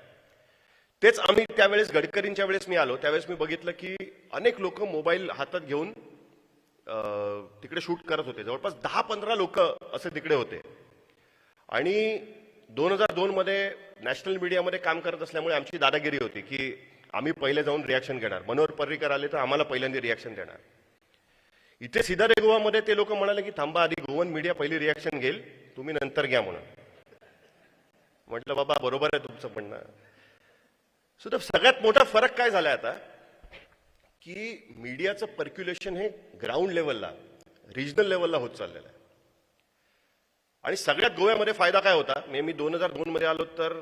तेच आम्ही त्यावेळेस गडकरींच्या वेळेस मी आलो त्यावेळेस मी बघितलं की अनेक लोक मोबाईल हातात घेऊन तिकडे शूट करत होते. जवळपास 10-15 लोक असे तिकडे होते. आणि 2002 मध्ये नॅशनल मीडियामध्ये काम करत असल्यामुळे आमची दादागिरी होती की आम्ही पहिले जाऊन रिॲक्शन घेणार. मनोहर पर्रीकर आले तर आम्हाला पहिल्यांदा रिॲक्शन देणार. इथे सिधारे गोवामध्ये ते लोक म्हणाले की थांबा, आधी गोवन मीडिया पहिली रिॲक्शन घेईल, तुम्ही नंतर घ्या म्हणून. म्हटलं बाबा बरोबर आहे तुमचं म्हणणं. सो सगळ्यात मोठा फरक काय झालाय आता की मीडियाचं पर्क्युलेशन हे ग्राउंड लेवलला, रिजनल लेवलला होत चाललेलं आहे. आणि सगळ्यात गोव्यामध्ये फायदा काय होता, मी 2002 मध्ये आलो तर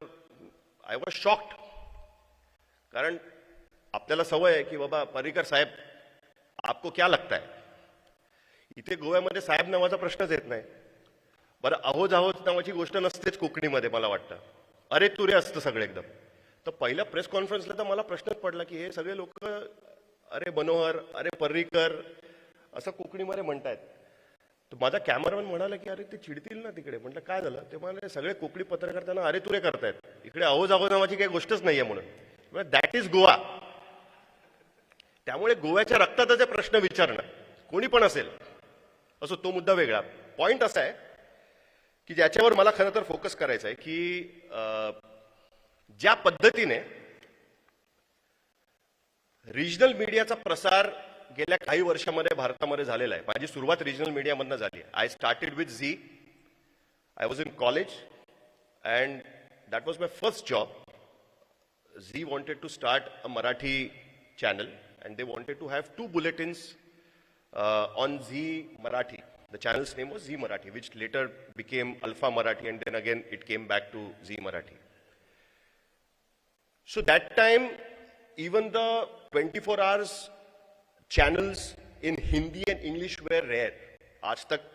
आय वॉज शॉक्ड. कारण आपल्याला सवय आहे की बाबा पर्रीकर साहेब आपको क्या लगता है. इथे गोव्यामध्ये साहेब नावाचा प्रश्नच येत नाही. बरं, अहोज नावाची गोष्ट नसतेच कोकणीमध्ये मला वाटतं. अरे तुरे असतं सगळं एकदम. तर पहिल्या प्रेस कॉन्फरन्सला तर मला प्रश्नच पडला की हे सगळे लोक अरे मनोहर, अरे पर्रीकर असं कोकणीमध्ये म्हणतायत. तर माझा कॅमेरामॅन म्हणाला की अरे ते चिडतील ना तिकडे. म्हटलं काय झालं. ते म्हणाले सगळे कोकणी पत्रकार त्यांना अरे तुरे करतायत, इकडे अहोज नावाची काही गोष्टच नाहीये म्हणून. That is Goa. त्यामुळे गोव्याच्या रक्ताचे प्रश्न विचारणं कोणी पण असेल असो, तो मुद्दा वेगळा. पॉइंट असा आहे की ज्याच्यावर मला खरं तर फोकस करायचं आहे की ज्या पद्धतीने रिजनल मीडियाचा प्रसार गेल्या काही वर्षामध्ये भारतामध्ये झालेला आहे. माझी सुरुवात रिजनल मीडियामधनं झाली आहे. आय started with Zee. I was in college and that was my first job. Zee wanted to start a Marathi channel and they wanted to have 2 bulletins on Zee Marathi. The channel's name was Zee Marathi, which later became Alpha Marathi, and then again it came back to Zee Marathi. So that time, even the 24 hours channels in Hindi and English were rare. Aaj Tak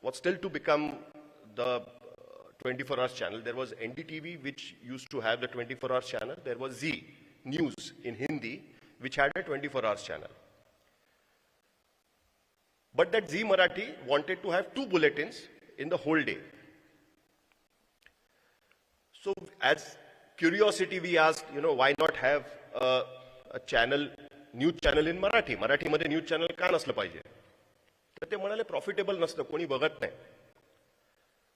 was still to become the 24 hours channel. There was NDTV, which used to have the 24 hours channel. There was Zee News in Hindi, which had a 24 hours channel. But that Zee Marathi wanted to have 2 bulletins in the whole day. So as curiosity we asked, why not have a channel, news channel in Marathi. Marathi मध्ये news channel का नसलं पाहिजे. तर ते म्हणाले profitable नसतं, कोणी बघत नाही,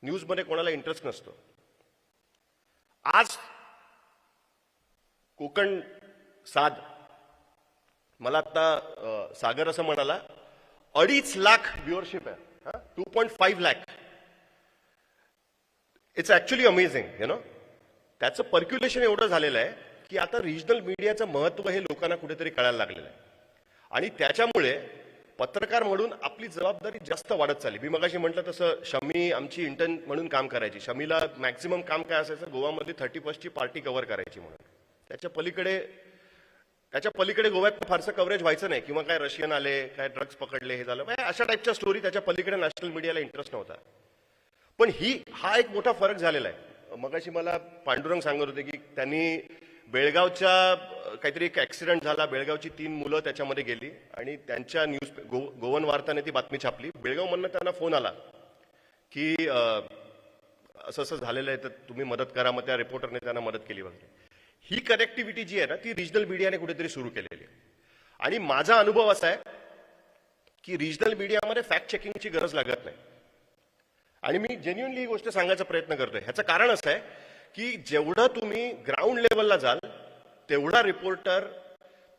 न्यूज मध्ये कोणाला इंटरेस्ट नसतो. आज कोकण साध, मला आता सागर असं म्हणाला 2.5 लाख व्ह्युअरशिप आहे, 2.5 लाख. It's actually amazing. त्याचं पर्क्युलेशन एवढं झालेलं आहे की आता रिजनल मीडियाचं महत्व हे लोकांना कुठेतरी कळायला लागलेलं आहे. आणि त्याच्यामुळे पत्रकार म्हणून आपली जबाबदारी जास्त वाढत चालली. मी मगाशी म्हटलं तसं शमी आमची इंटर्न म्हणून काम करायची. शमीला मॅक्सिमम काम काय असायचं, गोवामधली 31st पार्टी कव्हर करायची म्हणून. त्याच्या पलीकडे गोव्यात फारसं कव्हरेज व्हायचं नाही, किंवा काय रशियन आले, काय ड्रग्ज पकडले, हे झालं, अशा टाईपच्या स्टोरी त्याच्या पलीकडे नॅशनल मीडियाला इंटरेस्ट नव्हता. पण हा एक मोठा फरक झालेला आहे. मगाशी मला पांडुरंग सांगत होते की त्यांनी बेळगावच्या काहीतरी एक ऍक्सिडेंट झाला, बेळगावची 3 मुलं त्याच्यामध्ये गेली आणि त्यांच्या गोवन वार्ताने ती बातमी छापली. बेळगावमधनं त्यांना फोन आला की असं असं झालेलं आहे, तर तुम्ही मदत करा. मग त्या रिपोर्टरने त्यांना मदत केली वगैरे. ही कनेक्टिव्हिटी जी आहे ना, ती रिजनल मीडियाने कुठेतरी सुरू केलेली आहे. आणि माझा अनुभव असा आहे की रिजनल मीडियामध्ये फॅक्ट चेकिंगची गरज लागत नाही. आणि मी जेन्युअनली ही गोष्ट सांगायचा प्रयत्न करतोय. ह्याचं कारण असं आहे की जेवढं तुम्ही ग्राउंड लेवलला जाल तेवढा रिपोर्टर,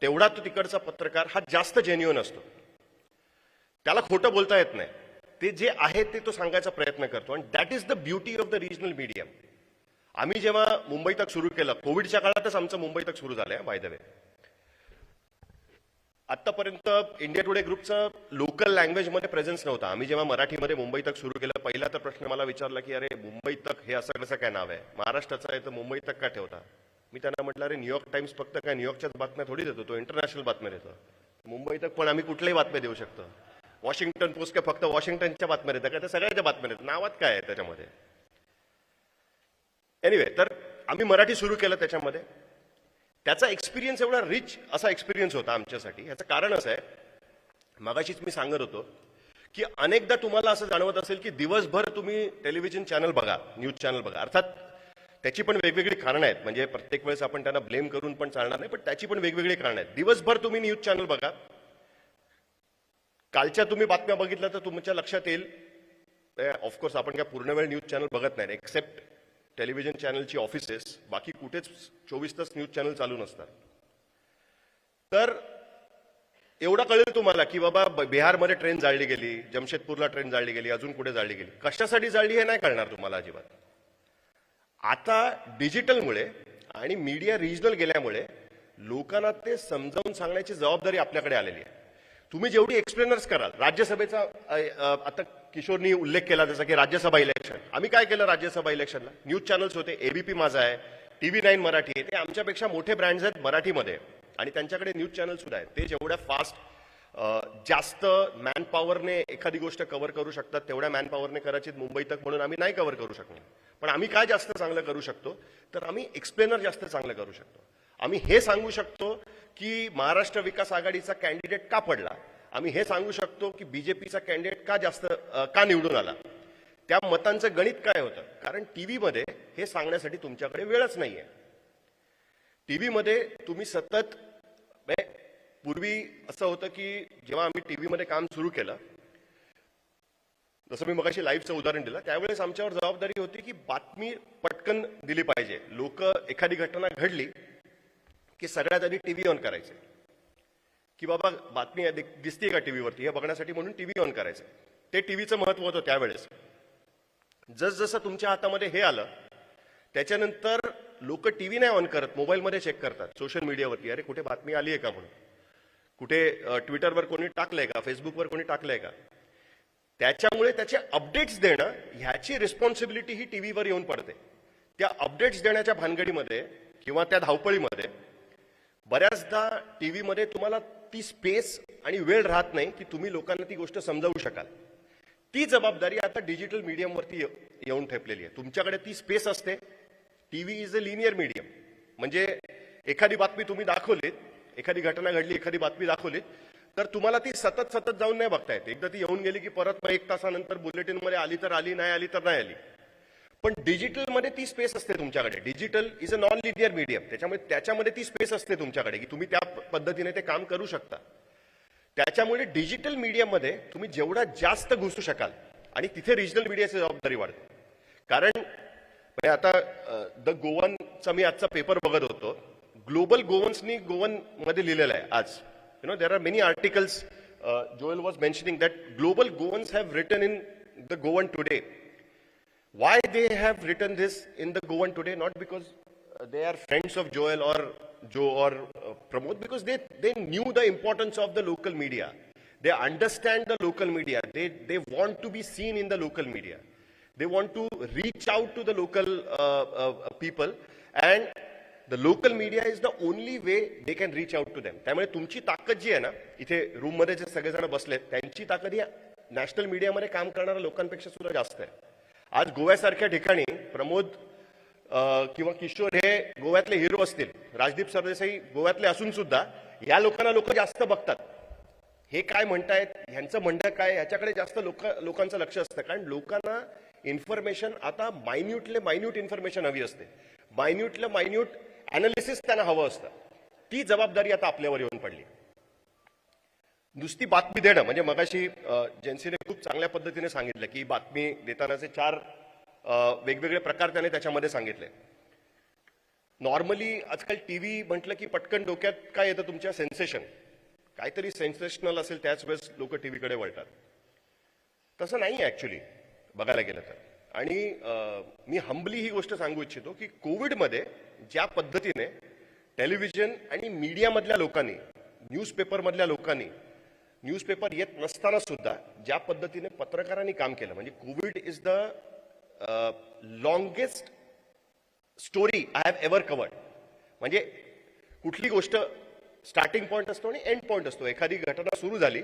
तेवढा तो तिकडचा पत्रकार हा जास्त जेन्युअन असतो. त्याला खोटं बोलता येत नाही. ते जे आहे ते तो सांगायचा प्रयत्न करतो. आणि that is the beauty of the regional media. आम्ही जेव्हा मुंबई तक सुरू केलं, कोविडच्या काळातच आमचं मुंबई तक सुरू झालंय बाय द वे. आतापर्यंत इंडिया टुडे ग्रुपचं लोकल लँग्वेजमध्ये प्रेझेन्स नव्हता. आम्ही जेव्हा मराठीमध्ये मुंबई तक सुरू केलं, पहिला तर प्रश्न मला विचारला की अरे मुंबई तक हे असं कसं काय नाव आहे, महाराष्ट्राचं आहे तर मुंबई तक का ठेवता. मी त्यांना म्हटलं, अरे न्यूयॉर्क टाइम्स फक्त काय न्यूयॉर्कच्याच बातम्या थोडी देतो, तो इंटरनॅशनल बातम्या देतो. मुंबईत पण आम्ही कुठल्याही बातम्या देऊ शकतो. वॉशिंग्टन पोस्ट काय फक्त वॉशिंग्टनच्या बातम्या देतात काय, तर सगळ्याच्या बातम्या देतात. नावात काय आहे त्याच्यामध्ये? एनिवे, तर आम्ही मराठी सुरू केलं. त्याच्यामध्ये त्याचा एक्सपिरियन्स एवढा रिच असा एक्सपिरियन्स होता आमच्यासाठी. याचं कारण असं आहे, मगाशीच मी सांगत होतो की अनेकदा तुम्हाला असं जाणवत असेल की दिवसभर तुम्ही टेलिव्हिजन चॅनल बघा, न्यूज चॅनल बघा. अर्थात त्याची पण वेगवेगळी कारणं आहेत, म्हणजे प्रत्येक वेळेस आपण त्यांना ब्लेम करून पण चालणार नाही, पण त्याची पण वेगवेगळी कारणं आहेत. दिवसभर तुम्ही न्यूज चॅनल बघा, कालच्या तुम्ही बातम्या बघितल्या तर तुमच्या लक्षात येईल, ऑफकोर्स आपण काय पूर्ण वेळ न्यूज चॅनल बघत नाही, एक्सेप्ट टेलिव्हिजन चॅनलची ऑफिसेस, बाकी कुठेच 24 तास न्यूज चॅनल चालू नसतात. तर एवढं कळेल तुम्हाला की बाबा बिहारमध्ये ट्रेन जाळली गेली, जमशेदपूरला ट्रेन जाळली गेली, अजून कुठे जाळली गेली, कशासाठी जाळली हे नाही कळणार तुम्हाला अजिबात. आता डिजिटलमुळे आणि मीडिया रिजनल गेल्यामुळे लोकांना ते समजावून सांगण्याची जबाबदारी आपल्याकडे आलेली आहे. तुम्ही जेवढी एक्सप्लेनर्स कराल, राज्यसभेचा आता किशोरनी उल्लेख केला जसा की राज्यसभा इलेक्शन, आम्ही काय केलं राज्यसभा इलेक्शनला? न्यूज चॅनल्स होते, एबीपी माझा आहे, TV9 मराठी आहे, ते आमच्यापेक्षा मोठे ब्रँड्स आहेत मराठीमध्ये आणि त्यांच्याकडे न्यूज चॅनल सुद्धा आहेत. ते जेवढ्या फास्ट जास्त मॅनपॉवरने एखादी गोष्ट कव्हर करू शकतात तेवढ्या मॅनपॉवरने कदाचित मुंबई तक म्हणून आम्ही नाही कव्हर करू शकणार. पण आम्ही काय जास्त चांगलं करू शकतो, तर आम्ही एक्सप्लेनर जास्त चांगलं करू शकतो. आम्ही हे सांगू शकतो की महाराष्ट्र विकास आघाडीचा कॅन्डिडेट का पडला, आम्ही हे सांगू शकतो की बीजेपीचा कॅन्डिडेट का निवडून आला, त्या मतांचं गणित काय होतं. कारण टीव्हीमध्ये हे सांगण्यासाठी तुमच्याकडे वेळच नाहीये. टीव्हीमध्ये तुम्ही सतत, पूर्वी असं होतं की जेव्हा आम्ही टीव्हीमध्ये काम सुरू केलं, जसं मी मगाशी लाईव्हचं उदाहरण दिलं, त्यावेळेस आमच्यावर जबाबदारी होती की बातमी पटकन दिली पाहिजे. लोक एखादी घटना घडली की सगळ्यात आधी टीव्ही ऑन करायचे की बाबा बातमी दिसते का टीव्हीवरती, हे बघण्यासाठी म्हणून टीव्ही ऑन करायचं. ते टीव्हीचं महत्व होतं त्यावेळेस. जसजसं तुमच्या हातामध्ये हे आलं त्याच्यानंतर लोक टीव्ही नाही ऑन करत, मोबाईलमध्ये चेक करतात, सोशल मीडियावरती, अरे कुठे बातमी आली आहे का म्हणून, कुठे ट्विटरवर कोणी टाकलंय का, फेसबुकवर कोणी टाकलंय का. त्याच्यामुळे त्याचे अपडेट्स देणं ह्याची रिस्पॉन्सिबिलिटी ही टीव्हीवर येऊन पडते. त्या अपडेट्स देण्याच्या भानगडीमध्ये किंवा त्या धावपळीमध्ये बऱ्याचदा टीव्हीमध्ये तुम्हाला ती स्पेस आणि वेळ राहत नाही की तुम्ही लोकांना ती गोष्ट समजावू शकाल. ती जबाबदारी आता डिजिटल मीडियमवरती येऊन ठेपलेली आहे. तुमच्याकडे ती स्पेस असते. TV is a linear medium, म्हणजे एखादी बातमी तुम्ही दाखवलीत, एखादी घटना घडली, एखादी बातमी दाखवलीत, तर तुम्हाला ती सतत जाऊन नाही बघता येते. एकदा ती येऊन गेली की परत 1 तासानंतर बुलेटिनमध्ये आली तर आली, नाही आली तर नाही आली. पण डिजिटलमध्ये ती स्पेस असते तुमच्याकडे. Digital is a non linear medium, त्याच्यामध्ये ती स्पेस असते तुमच्याकडे की तुम्ही त्या पद्धतीने ते काम करू शकता. त्याच्यामुळे डिजिटल मीडियामध्ये तुम्ही जेवढा जास्त घुसू शकाल आणि तिथे रिजनल मीडियाची जबाबदारी वाढते. कारण आता द गोवनचा मी आजचा पेपर बघत होतो, ग्लोबल गोवन्सनी गोवनमध्ये लिहिलेलं आहे आज. There are many articles. Joel was mentioning that global Goans have written in the Goan today. Why they have written this in the Goan today? Not because they are friends of Joel or Joe or Pramod, because they knew the importance of the local media. They understand the local media. They want to be seen in the local media. They want to reach out to the local people, and the local media is the only way they can reach out to them. त्यामुळे तुमची ताकद जी आहे ना, इथे रूममध्ये जे सगळेजण बसलेत, त्यांची ताकद ही नॅशनल मीडियामध्ये काम करणाऱ्या लोकांपेक्षा सुद्धा जास्त आहे. आज गोव्यासारख्या ठिकाणी प्रमोद किंवा किशोर हे गोव्यातले हिरो असतील, राजदीप सरदेसाई गोव्यातले असून सुद्धा या लोकांना लोक जास्त बघतात. हे काय म्हणतायत, ह्यांचं म्हणणं काय, ह्याच्याकडे जास्त लोकांचं लक्ष असतं. कारण लोकांना इन्फॉर्मेशन आता मायन्यूट इन्फॉर्मेशन हवी असते. मायन्यूट अनालिसिस त्यांना हवं असतं. ती जबाबदारी आता आपल्यावर येऊन पडली. नुसती बातमी देणं म्हणजे मगाशी जेन्सीने खूप चांगल्या पद्धतीने सांगितलं की बातमी देतानाचे 4 वेगवेगळे प्रकार त्याने त्याच्यामध्ये सांगितले. नॉर्मली आजकाल टीव्ही म्हटलं की पटकन डोक्यात काय येतं तुमच्या, सेन्सेशन, काहीतरी सेन्सेशनल असेल त्याच वेळेस लोक टीव्हीकडे वळतात. तसं नाही ऍक्च्युली बघायला गेलं तर. आणि मी हंबली ही गोष्ट सांगू इच्छितो की कोविडमध्ये ज्या पद्धतीने टेलिव्हिजन आणि मीडियामधल्या लोकांनी, न्यूजपेपरमधल्या लोकांनी, न्यूजपेपर येत नसताना सुद्धा ज्या पद्धतीने पत्रकारांनी काम केलं, म्हणजे Covid is the longest story I have ever covered. म्हणजे कुठली गोष्ट स्टार्टिंग पॉईंट असतो आणि एंड पॉईंट असतो. एखादी घटना सुरू झाली,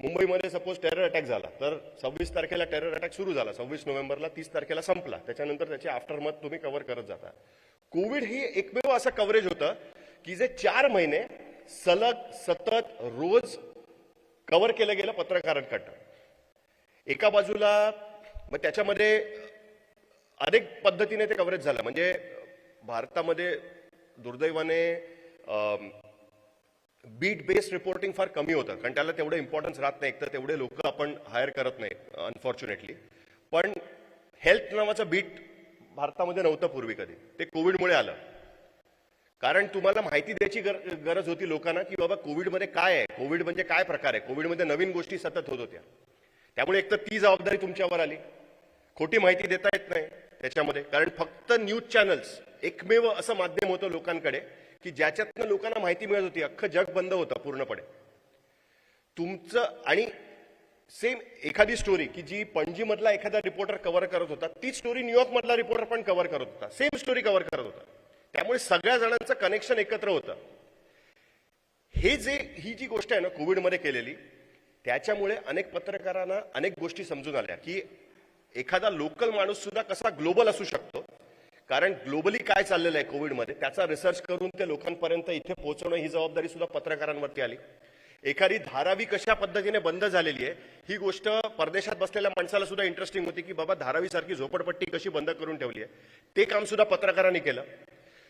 मुंबईमध्ये सपोज टेरर अटॅक झाला, तर 26 तारखेला टेरर अटॅक सुरू झाला, 26 नोव्हेंबरला 30 तारखेला संपला, त्याच्यानंतर त्याचे आफ्टरमथ तुम्ही कव्हर करत जाता. कोविड ही एकमेव असं कव्हरेज होतं की जे 4 महिने सलग सतत रोज कव्हर केलं गेलं पत्रकारांकडनं. एका बाजूला मग त्याच्यामध्ये अनेक पद्धतीने ते कव्हरेज झालं. म्हणजे भारतामध्ये दुर्दैवाने बीट बेस्ड रिपोर्टिंग फार कमी होतं, कारण त्याला तेवढं इम्पॉर्टन्स राहत नाही, तर तेवढे लोक आपण हायर करत नाही अनफॉर्च्युनेटली. पण हेल्थ नावाचं बीट भारतामध्ये नव्हतं पूर्वी कधी, ते कोविडमुळे आलं. कारण तुम्हाला माहिती द्यायची गरज होती लोकांना की बाबा कोविडमध्ये काय आहे, कोविड म्हणजे काय प्रकार आहे, कोविडमध्ये नवीन गोष्टी सतत होत होत्या. त्यामुळे एक तर ती जबाबदारी तुमच्यावर आली. खोटी माहिती देता येत नाही त्याच्यामध्ये, कारण फक्त न्यूज चॅनल्स एकमेव असं माध्यम होतं लोकांकडे की ज्याच्यातनं लोकांना माहिती मिळत होती. अख्खं जग बंद होतं पूर्णपणे तुमचं. आणि सेम एखादी स्टोरी की जी पणजीमधला एखादा रिपोर्टर कव्हर करत होता, तीच स्टोरी न्यूयॉर्क मधला रिपोर्टर पण कव्हर करत होता, सेम स्टोरी कव्हर करत होता. त्यामुळे सगळ्या जणांचं कनेक्शन एकत्र होतं. ही जी गोष्ट आहे ना कोविडमध्ये केलेली, त्याच्यामुळे अनेक पत्रकारांना अनेक गोष्टी समजून आल्या की एखादा लोकल माणूस सुद्धा कसा ग्लोबल असू शकतो. कारण ग्लोबली काय चाललेलं आहे कोविडमध्ये त्याचा रिसर्च करून ते लोकांपर्यंत इथे पोहोचवणं ही जबाबदारी सुद्धा पत्रकारांवरती आली. एखादी धारावी कशा पद्धतीने बंद झालेली आहे ही गोष्ट परदेशात बसलेल्या माणसाला सुद्धा इंटरेस्टिंग होती की बाबा धारावी सारखी झोपडपट्टी कशी बंद करून ठेवली आहे, ते काम सुद्धा पत्रकारांनी केलं.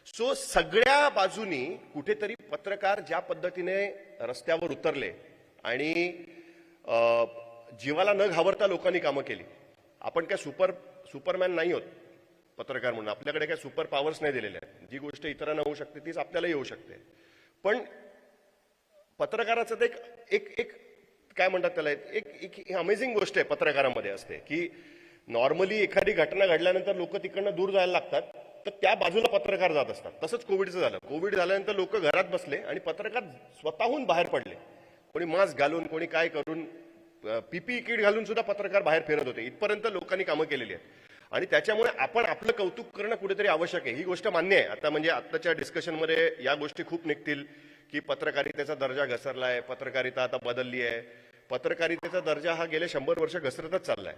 सो सगळ्या बाजूनी कुठेतरी पत्रकार ज्या पद्धतीने रस्त्यावर उतरले आणि जीवाला न घाबरता लोकांनी कामं केली. आपण काय सुपरमॅन नाही होत पत्रकार म्हणून, आपल्याकडे काय सुपर पॉवर्स नाही दिलेल्या आहेत. जी गोष्ट इतरांना होऊ शकते तीच आपल्यालाही होऊ शकते. पण पत्रकाराचं ते एक काय म्हणतात त्याला, एक अमेझिंग गोष्ट आहे पत्रकारामध्ये असते की नॉर्मली एखादी घटना घडल्यानंतर लोक तिकडनं दूर जायला लागतात, तर त्या बाजूला पत्रकार जात असतात. तसंच कोविडचं झालं. कोविड झाल्यानंतर लोक घरात बसले आणि पत्रकार स्वतःहून बाहेर पडले. कोणी मास्क घालून, कोणी काय करून, पीपीई किट घालून सुद्धा पत्रकार बाहेर फिरत होते. इथपर्यंत लोकांनी कामं केलेली आहेत. आणि त्याच्यामुळे आपण आपलं कौतुक करणं कुठेतरी आवश्यक आहे. ही गोष्ट मान्य आहे. आता म्हणजे आत्ताच्या डिस्कशनमध्ये या गोष्टी खूप निघतील की पत्रकारितेचा दर्जा घसरलाय, पत्रकारिता आता बदलली आहे. पत्रकारितेचा दर्जा हा गेले 100 वर्ष घसरतच चाललाय.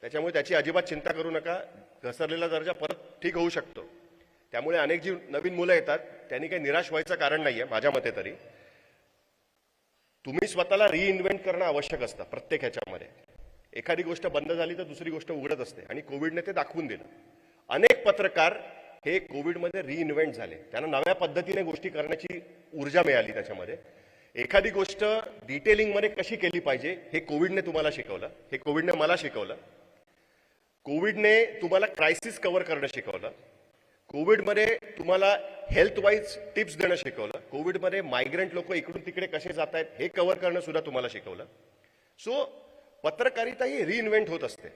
त्याच्यामुळे त्याची अजिबात चिंता करू नका. घसरलेला दर्जा परत ठीक होऊ शकतो. त्यामुळे अनेक जी नवीन मुलं येतात त्यांनी काही निराश व्हायचं कारण नाहीये माझ्या मते तरी. तुम्ही स्वतःला रिइन्व्हेंट करणं आवश्यक असतं प्रत्येक ह्याच्यामध्ये. एखादी गोष्ट बंद झाली तर दुसरी गोष्ट उघडत असते आणि कोविडने ते दाखवून दिलं. अनेक पत्रकार हे कोविडमध्ये रिइन्व्हेंट झाले. त्यांना नव्या पद्धतीने गोष्टी करण्याची ऊर्जा मिळाली. त्याच्यामध्ये एखादी गोष्ट डिटेलिंगमध्ये कशी केली पाहिजे हे कोविडने तुम्हाला शिकवलं, हे कोविडने मला शिकवलं. कोविडने तुम्हाला क्रायसिस कव्हर करणं शिकवलं. कोविडमध्ये तुम्हाला हेल्थ वाईज टिप्स देणं शिकवलं. कोविडमध्ये मायग्रंट लोक इकडून तिकडे कसे जात आहेत हे कव्हर करणं सुद्धा तुम्हाला शिकवलं. सो पत्रकारिता ही रिइन्व्हेंट होत असते.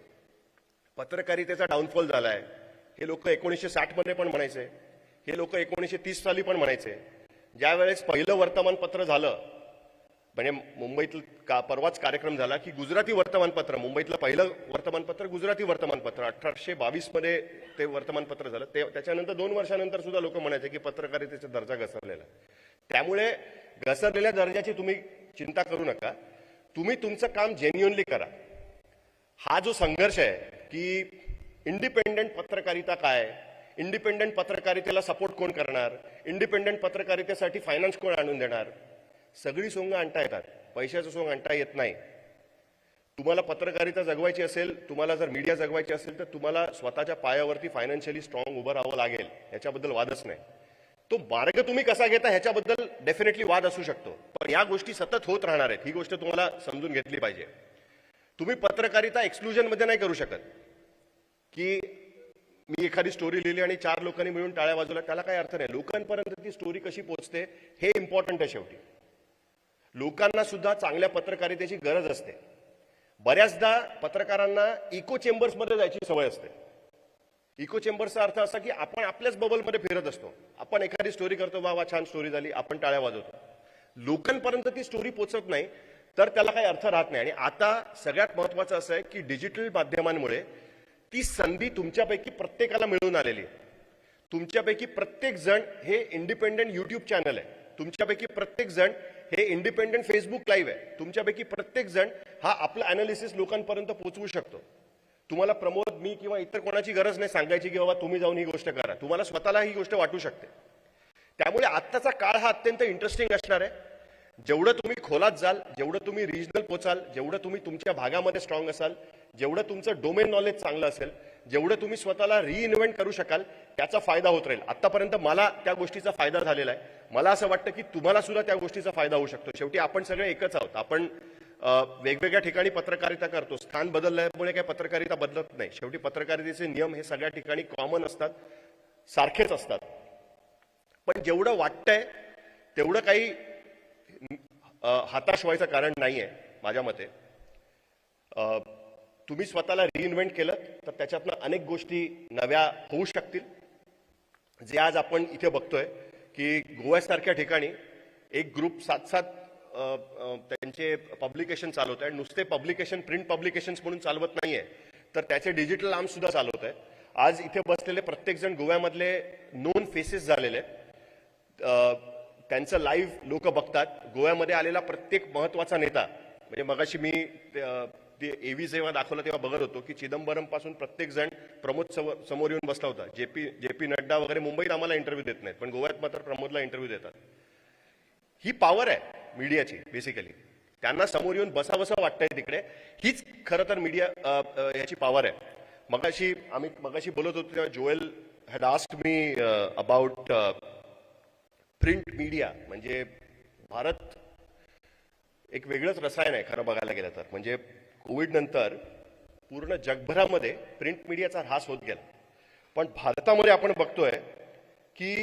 पत्रकारितेचा डाऊनफॉल झालाय हे लोक 1960 मध्ये पण म्हणायचे, हे लोक 1930 साली पण म्हणायचे. ज्या वेळेस पहिलं वर्तमानपत्र झालं, म्हणजे मुंबईत परवाच कार्यक्रम झाला की गुजराती वर्तमानपत्र, मुंबईतलं पहिलं वर्तमानपत्र गुजराती वर्तमानपत्र, 1822 मध्ये ते वर्तमानपत्र झालं. त्याच्यानंतर 2 वर्षानंतर सुद्धा लोक म्हणायचे की पत्रकारितेचा दर्जा घसरलेला. त्यामुळे घसरलेल्या दर्जाची तुम्ही चिंता करू नका. तुम्ही तुमचं काम जेन्युअनली करा. हा जो संघर्ष आहे की इंडिपेंडेंट पत्रकारिता काय, इंडिपेंडेंट पत्रकारितेला सपोर्ट कोण करणार, इंडिपेंडेंट पत्रकारितेसाठी फायनान्स कोण आणून देणार, सगळी सोंग आणता येतात, पैशाचं सोंग आणता येत नाही. तुम्हाला पत्रकारिता जगवायची असेल, तुम्हाला जर मीडिया जगवायची असेल तर तुम्हाला स्वतःच्या पायावरती फायनान्शियली स्ट्रॉंग उभं राहावं लागेल. याच्याबद्दल वादच नाही. तो मार्ग तुम्ही कसा घेता ह्याच्याबद्दल डेफिनेटली वाद असू शकतो, पण या गोष्टी सतत होत राहणार आहेत. ही गोष्ट तुम्हाला समजून घेतली पाहिजे. तुम्ही पत्रकारिता एक्सक्लुजन मध्ये नाही करू शकत की मी एखादी स्टोरी लिहिली आणि 4 लोकांनी मिळून टाळ्या वाजवल्या, त्याला काही अर्थ नाही. लोकांपर्यंत ती स्टोरी कशी पोहोचते हे इम्पॉर्टंट आहे. शेवटी लोकांना सुद्धा चांगल्या पत्रकारितेची गरज असते. बऱ्याचदा पत्रकारांना इको चेंबर्समध्ये जायची सवय असते. इको चेंबर्सचा अर्थ असा की आपण आपल्याच बबलमध्ये फिरत असतो. आपण एखादी स्टोरी करतो, वा वा छान स्टोरी झाली, आपण टाळ्या वाजवतो. लोकांपर्यंत ती स्टोरी पोहोचत नाही तर त्याला काही अर्थ राहत नाही. आणि आता सगळ्यात महत्वाचं असं आहे की डिजिटल माध्यमांमुळे ती संधी तुमच्यापैकी प्रत्येकाला मिळून आलेली आहे. तुमच्यापैकी प्रत्येक जण हे इंडिपेंडेंट युट्यूब चॅनल आहे, तुमच्यापैकी प्रत्येक जण हे इंडिपेंडेंट फेसबुक लाईव्ह आहे, तुमच्यापैकी प्रत्येक जण हा आपला अनालिसिस लोकांपर्यंत पोहोचवू शकतो. तुम्हाला प्रमोद, मी किंवा इतर कोणाची गरज नाही सांगायची की बाबा तुम्ही जाऊन ही गोष्ट करा, तुम्हाला स्वतःला ही गोष्ट वाटू शकते. त्यामुळे आत्ताचा काळ हा अत्यंत इंटरेस्टिंग असणार आहे. जेवढं तुम्ही खोलात जाल, जेवढं तुम्ही रिजनल पोचाल, जेवढं तुम्ही तुमच्या भागामध्ये स्ट्रॉंग असाल, जेवढं तुमचं डोमेन नॉलेज चांगलं असेल, जेवढं तुम्ही स्वतःला रिइन्व्हेंट करू शकाल त्याचा फायदा होत राहील. आतापर्यंत मला त्या गोष्टीचा फायदा झालेला आहे. मला असं वाटतं की तुम्हाला सुद्धा त्या गोष्टीचा फायदा होऊ शकतो. शेवटी आपण सगळे एकच आहोत. आपण वेगवेगळ्या ठिकाणी पत्रकारिता करतो. स्थान बदलल्यामुळे काही पत्रकारिता बदलत नाही. शेवटी पत्रकारितेचे नियम हे सगळ्या ठिकाणी कॉमन असतात, सारखेच असतात. पण जेवढं वाटतंय तेवढं काही हताश व्हायचं कारण नाहीये माझ्या मते. तुम्ही स्वतःला रिइन्व्हेंट केलं तर त्याच्यातनं अनेक गोष्टी नव्या होऊ शकतील. जे आज आपण इथे बघतोय की गोव्यासारख्या ठिकाणी एक ग्रुप 7-7 त्यांचे पब्लिकेशन चालवत आहे. नुसते पब्लिकेशन, प्रिंट पब्लिकेशन्स म्हणून चालवत नाहीये, तर त्याचे डिजिटल आर्म सुद्धा चालवत आहे. आज इथे बसलेले प्रत्येक जण गोव्यामधले नोन फेसेस झालेले आहेत. त्यांचं लाईव्ह लोक बघतात. गोव्यामध्ये आलेला प्रत्येक महत्वाचा नेता, म्हणजे मगाशी मी ते एव्ही जेव्हा दाखवलं तेव्हा बघत होतो की चिदंबरम पासून प्रत्येक जण प्रमोद समोर येऊन बसला होता. जेपी नड्डा वगैरे मुंबईत आम्हाला इंटरव्ह्यू देत नाहीत, पण गोव्यात मात्र प्रमोदला इंटरव्ह्यू देतात. ही पॉवर आहे मीडियाची. बेसिकली त्यांना समोर येऊन बसावसं वाटतंय तिकडे. हीच खरं तर मीडिया याची पॉवर आहे. मगाशी बोलत होतो तेव्हा Joel had asked me about print media. म्हणजे भारत एक वेगळंच रसायन आहे खरं बघायला गेलं तर. म्हणजे कोविड नंतर पूर्ण जगभरामध्ये प्रिंट मीडियाचा ऱ्हास होत गेला, पण भारतामध्ये आपण बघतोय की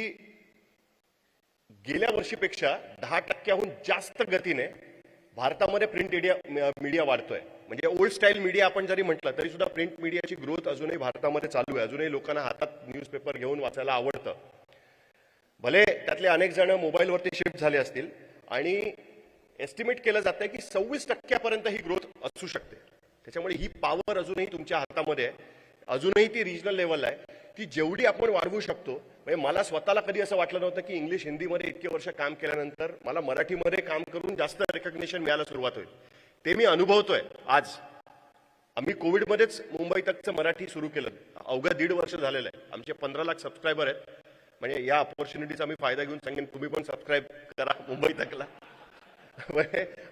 गेल्या वर्षीपेक्षा 10% जास्त गतीने भारतामध्ये प्रिंट मीडिया वाढतोय. म्हणजे ओल्ड स्टाईल मीडिया आपण जरी म्हटलं तरी सुद्धा प्रिंट मीडियाची ग्रोथ अजूनही भारतामध्ये चालू आहे. अजूनही लोकांना हातात न्यूजपेपर घेऊन वाचायला आवडतं. भले त्यातले अनेक जण मोबाईलवरती शिफ्ट झाले असतील आणि एस्टिमेट केलं जात आहे की 26% ही ग्रोथ असू शकते. त्याच्यामुळे ही पॉवर अजूनही तुमच्या हातामध्ये आहे. अजूनही ती रिजनल लेवलला आहे. ती जेवढी आपण वाढवू शकतो. म्हणजे मला स्वतःला कधी असं वाटलं नव्हतं की इंग्लिश हिंदीमध्ये इतके वर्ष काम केल्यानंतर मला मराठीमध्ये काम करून जास्त रेकग्नेशन मिळायला सुरुवात होईल. ते मी अनुभवतोय आज. आम्ही कोविडमध्येच मुंबई तकचं मराठी सुरू केलं. अवघं 1.5 वर्ष झालेलं आहे. आमचे 15 लाख सबस्क्रायबर आहेत. म्हणजे या ऑपॉर्च्युनिटीचा मी फायदा घेऊन सांगेन तुम्ही पण सबस्क्राईब करा मुंबई तकला.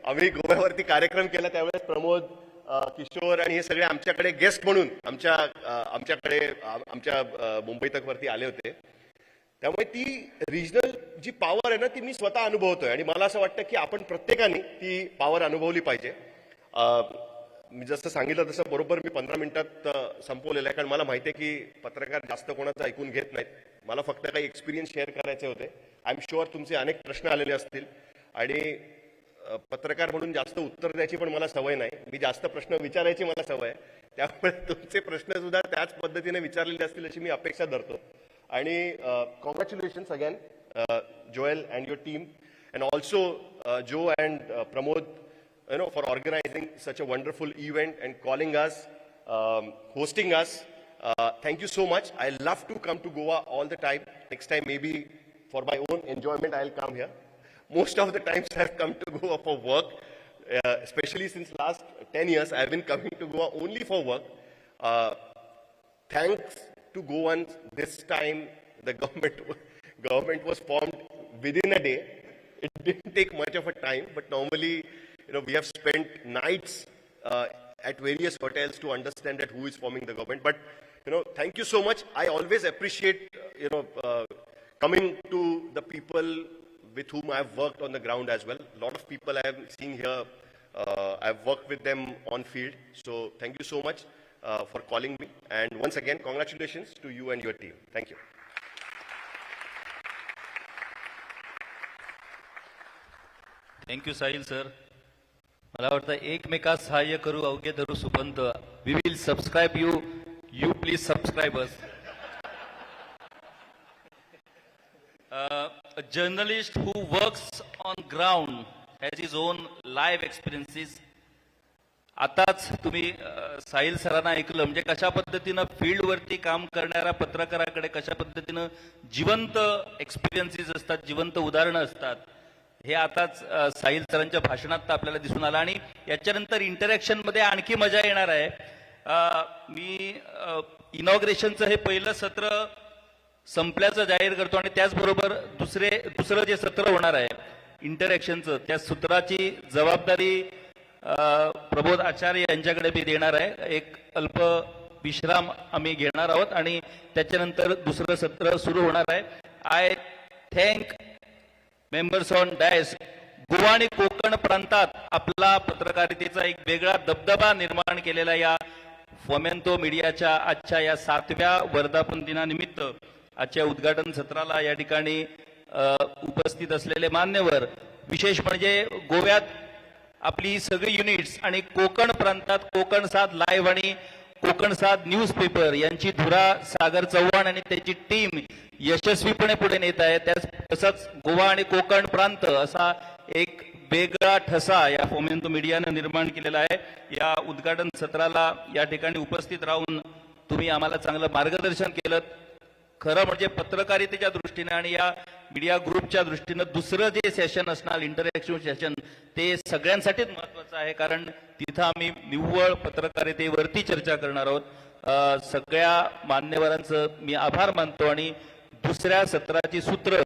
आम्ही गोव्यावरती कार्यक्रम केला त्यावेळेस प्रमोद, किशोर आणि हे सगळे आमच्याकडे गेस्ट म्हणून आमच्या मुंबई तकवरती आले होते. त्यामुळे ती रिजनल जी पॉवर आहे ना ती मी स्वतः अनुभवतोय आणि मला असं वाटतं की आपण प्रत्येकाने ती पॉवर अनुभवली पाहिजे. मी जसं सांगितलं तसं बरोबर मी 15 मिनिटात संपवलेलं आहे, कारण मला माहिती आहे की पत्रकार जास्त कोणाचं ऐकून घेत नाहीत. मला फक्त काही एक्सपिरियन्स शेअर करायचे होते. आय एम शुअर तुमचे अनेक प्रश्न आलेले असतील आणि पत्रकार म्हणून जास्त उत्तर द्यायची पण मला सवय नाही. मी जास्त प्रश्न विचारायची मला सवय आहे. त्यामुळे तुमचे प्रश्न सुद्धा त्याच पद्धतीने विचारलेले असतील अशी मी अपेक्षा धरतो. आणि congratulations again Joel and your team, and also Joe and Pramod, for organizing such a wonderful event and calling us, hosting us. Thank you so much. I love to come to Goa all the time. Next time maybe for my own enjoyment I'll come here. Most of the times I've come to Goa for work, especially since last 10 years I've been coming to Goa only for work. Thanks to Goan, this time the government was formed within a day. It didn't take much of a time, but normally, we have spent nights at various hotels to understand that who is forming the government. But, thank you so much. I always appreciate, coming to the people with whom I've worked on the ground as well. A lot of people I have seen here, I've worked with them on field. So thank you so much for calling me. And once again, congratulations to you and your team. Thank you. Thank you Sahil sir. मला वाटतं एकमेकास सहाय्य करू अवघे धरू सुपंत. We will subscribe you. You please subscribe us. A journalist who works on ground has his own live experiences. आताच तुम्ही साहिल सरांना ऐकलं, म्हणजे कशा पद्धतीनं फील्डवरती काम करणाऱ्या पत्रकाराकडे कशा पद्धतीनं जिवंत एक्सपिरियन्सेस असतात, जिवंत उदाहरणं असतात, हे आताच साहिल सरांच्या भाषणात आपल्याला दिसून आलं. आणि याच्यानंतर इंटरॅक्शनमध्ये आणखी मजा येणार आहे. मी इनॉग्रेशनचं हे पहिलं सत्र संपल्याचं जाहीर करतो आणि त्याचबरोबर दुसरं जे सत्र होणार आहे इंटरॅक्शनचं, त्या सूत्राची जबाबदारी प्रबोध आचार्य यांच्याकडे मी देणार आहे. एक अल्प विश्राम आम्ही घेणार आहोत आणि त्याच्यानंतर दुसरं सत्र सुरू होणार आहे. I thank members on dash. Goa आणि कोकण प्रांतात आपला पत्रकारितेचा एक वेगळा दबदबा निर्माण केलेला या फोमेंतो मीडियाच्या आजच्या या 7व्या वर्धापन दिनानिमित्त आजच्या उद्घाटन सत्राला या ठिकाणी उपस्थित असलेले मान्यवर, विशेष म्हणजे गोव्यात आपली सगळी युनिट्स आणि कोकण प्रांतात कोकण 7 लाईव्ह आणि कोकण 7 न्यूज पेपर यांची धुरा सागर चव्हाण आणि त्याची टीम यशस्वीपणे पुढे नेत आहे. तसंच गोवा आणि कोकण प्रांत असा एक वेगळा ठसा या फोमेंतो मीडियानं निर्माण केलेला आहे. या उद्घाटन सत्राला या ठिकाणी उपस्थित राहून तुम्ही आम्हाला चांगलं मार्गदर्शन केलं. खरं म्हणजे पत्रकारितेच्या दृष्टीने आणि या मीडिया ग्रुपच्या दृष्टीनं दुसरं जे सेशन असणार इंटरॅक्टिव्ह सेशन, ते सगळ्यांसाठीच महत्वाचं आहे, कारण तिथं आम्ही निव्वळ पत्रकारितेवरती चर्चा करणार आहोत. सगळ्या मान्यवरांचं मी आभार मानतो आणि दुसऱ्या सत्राची सूत्र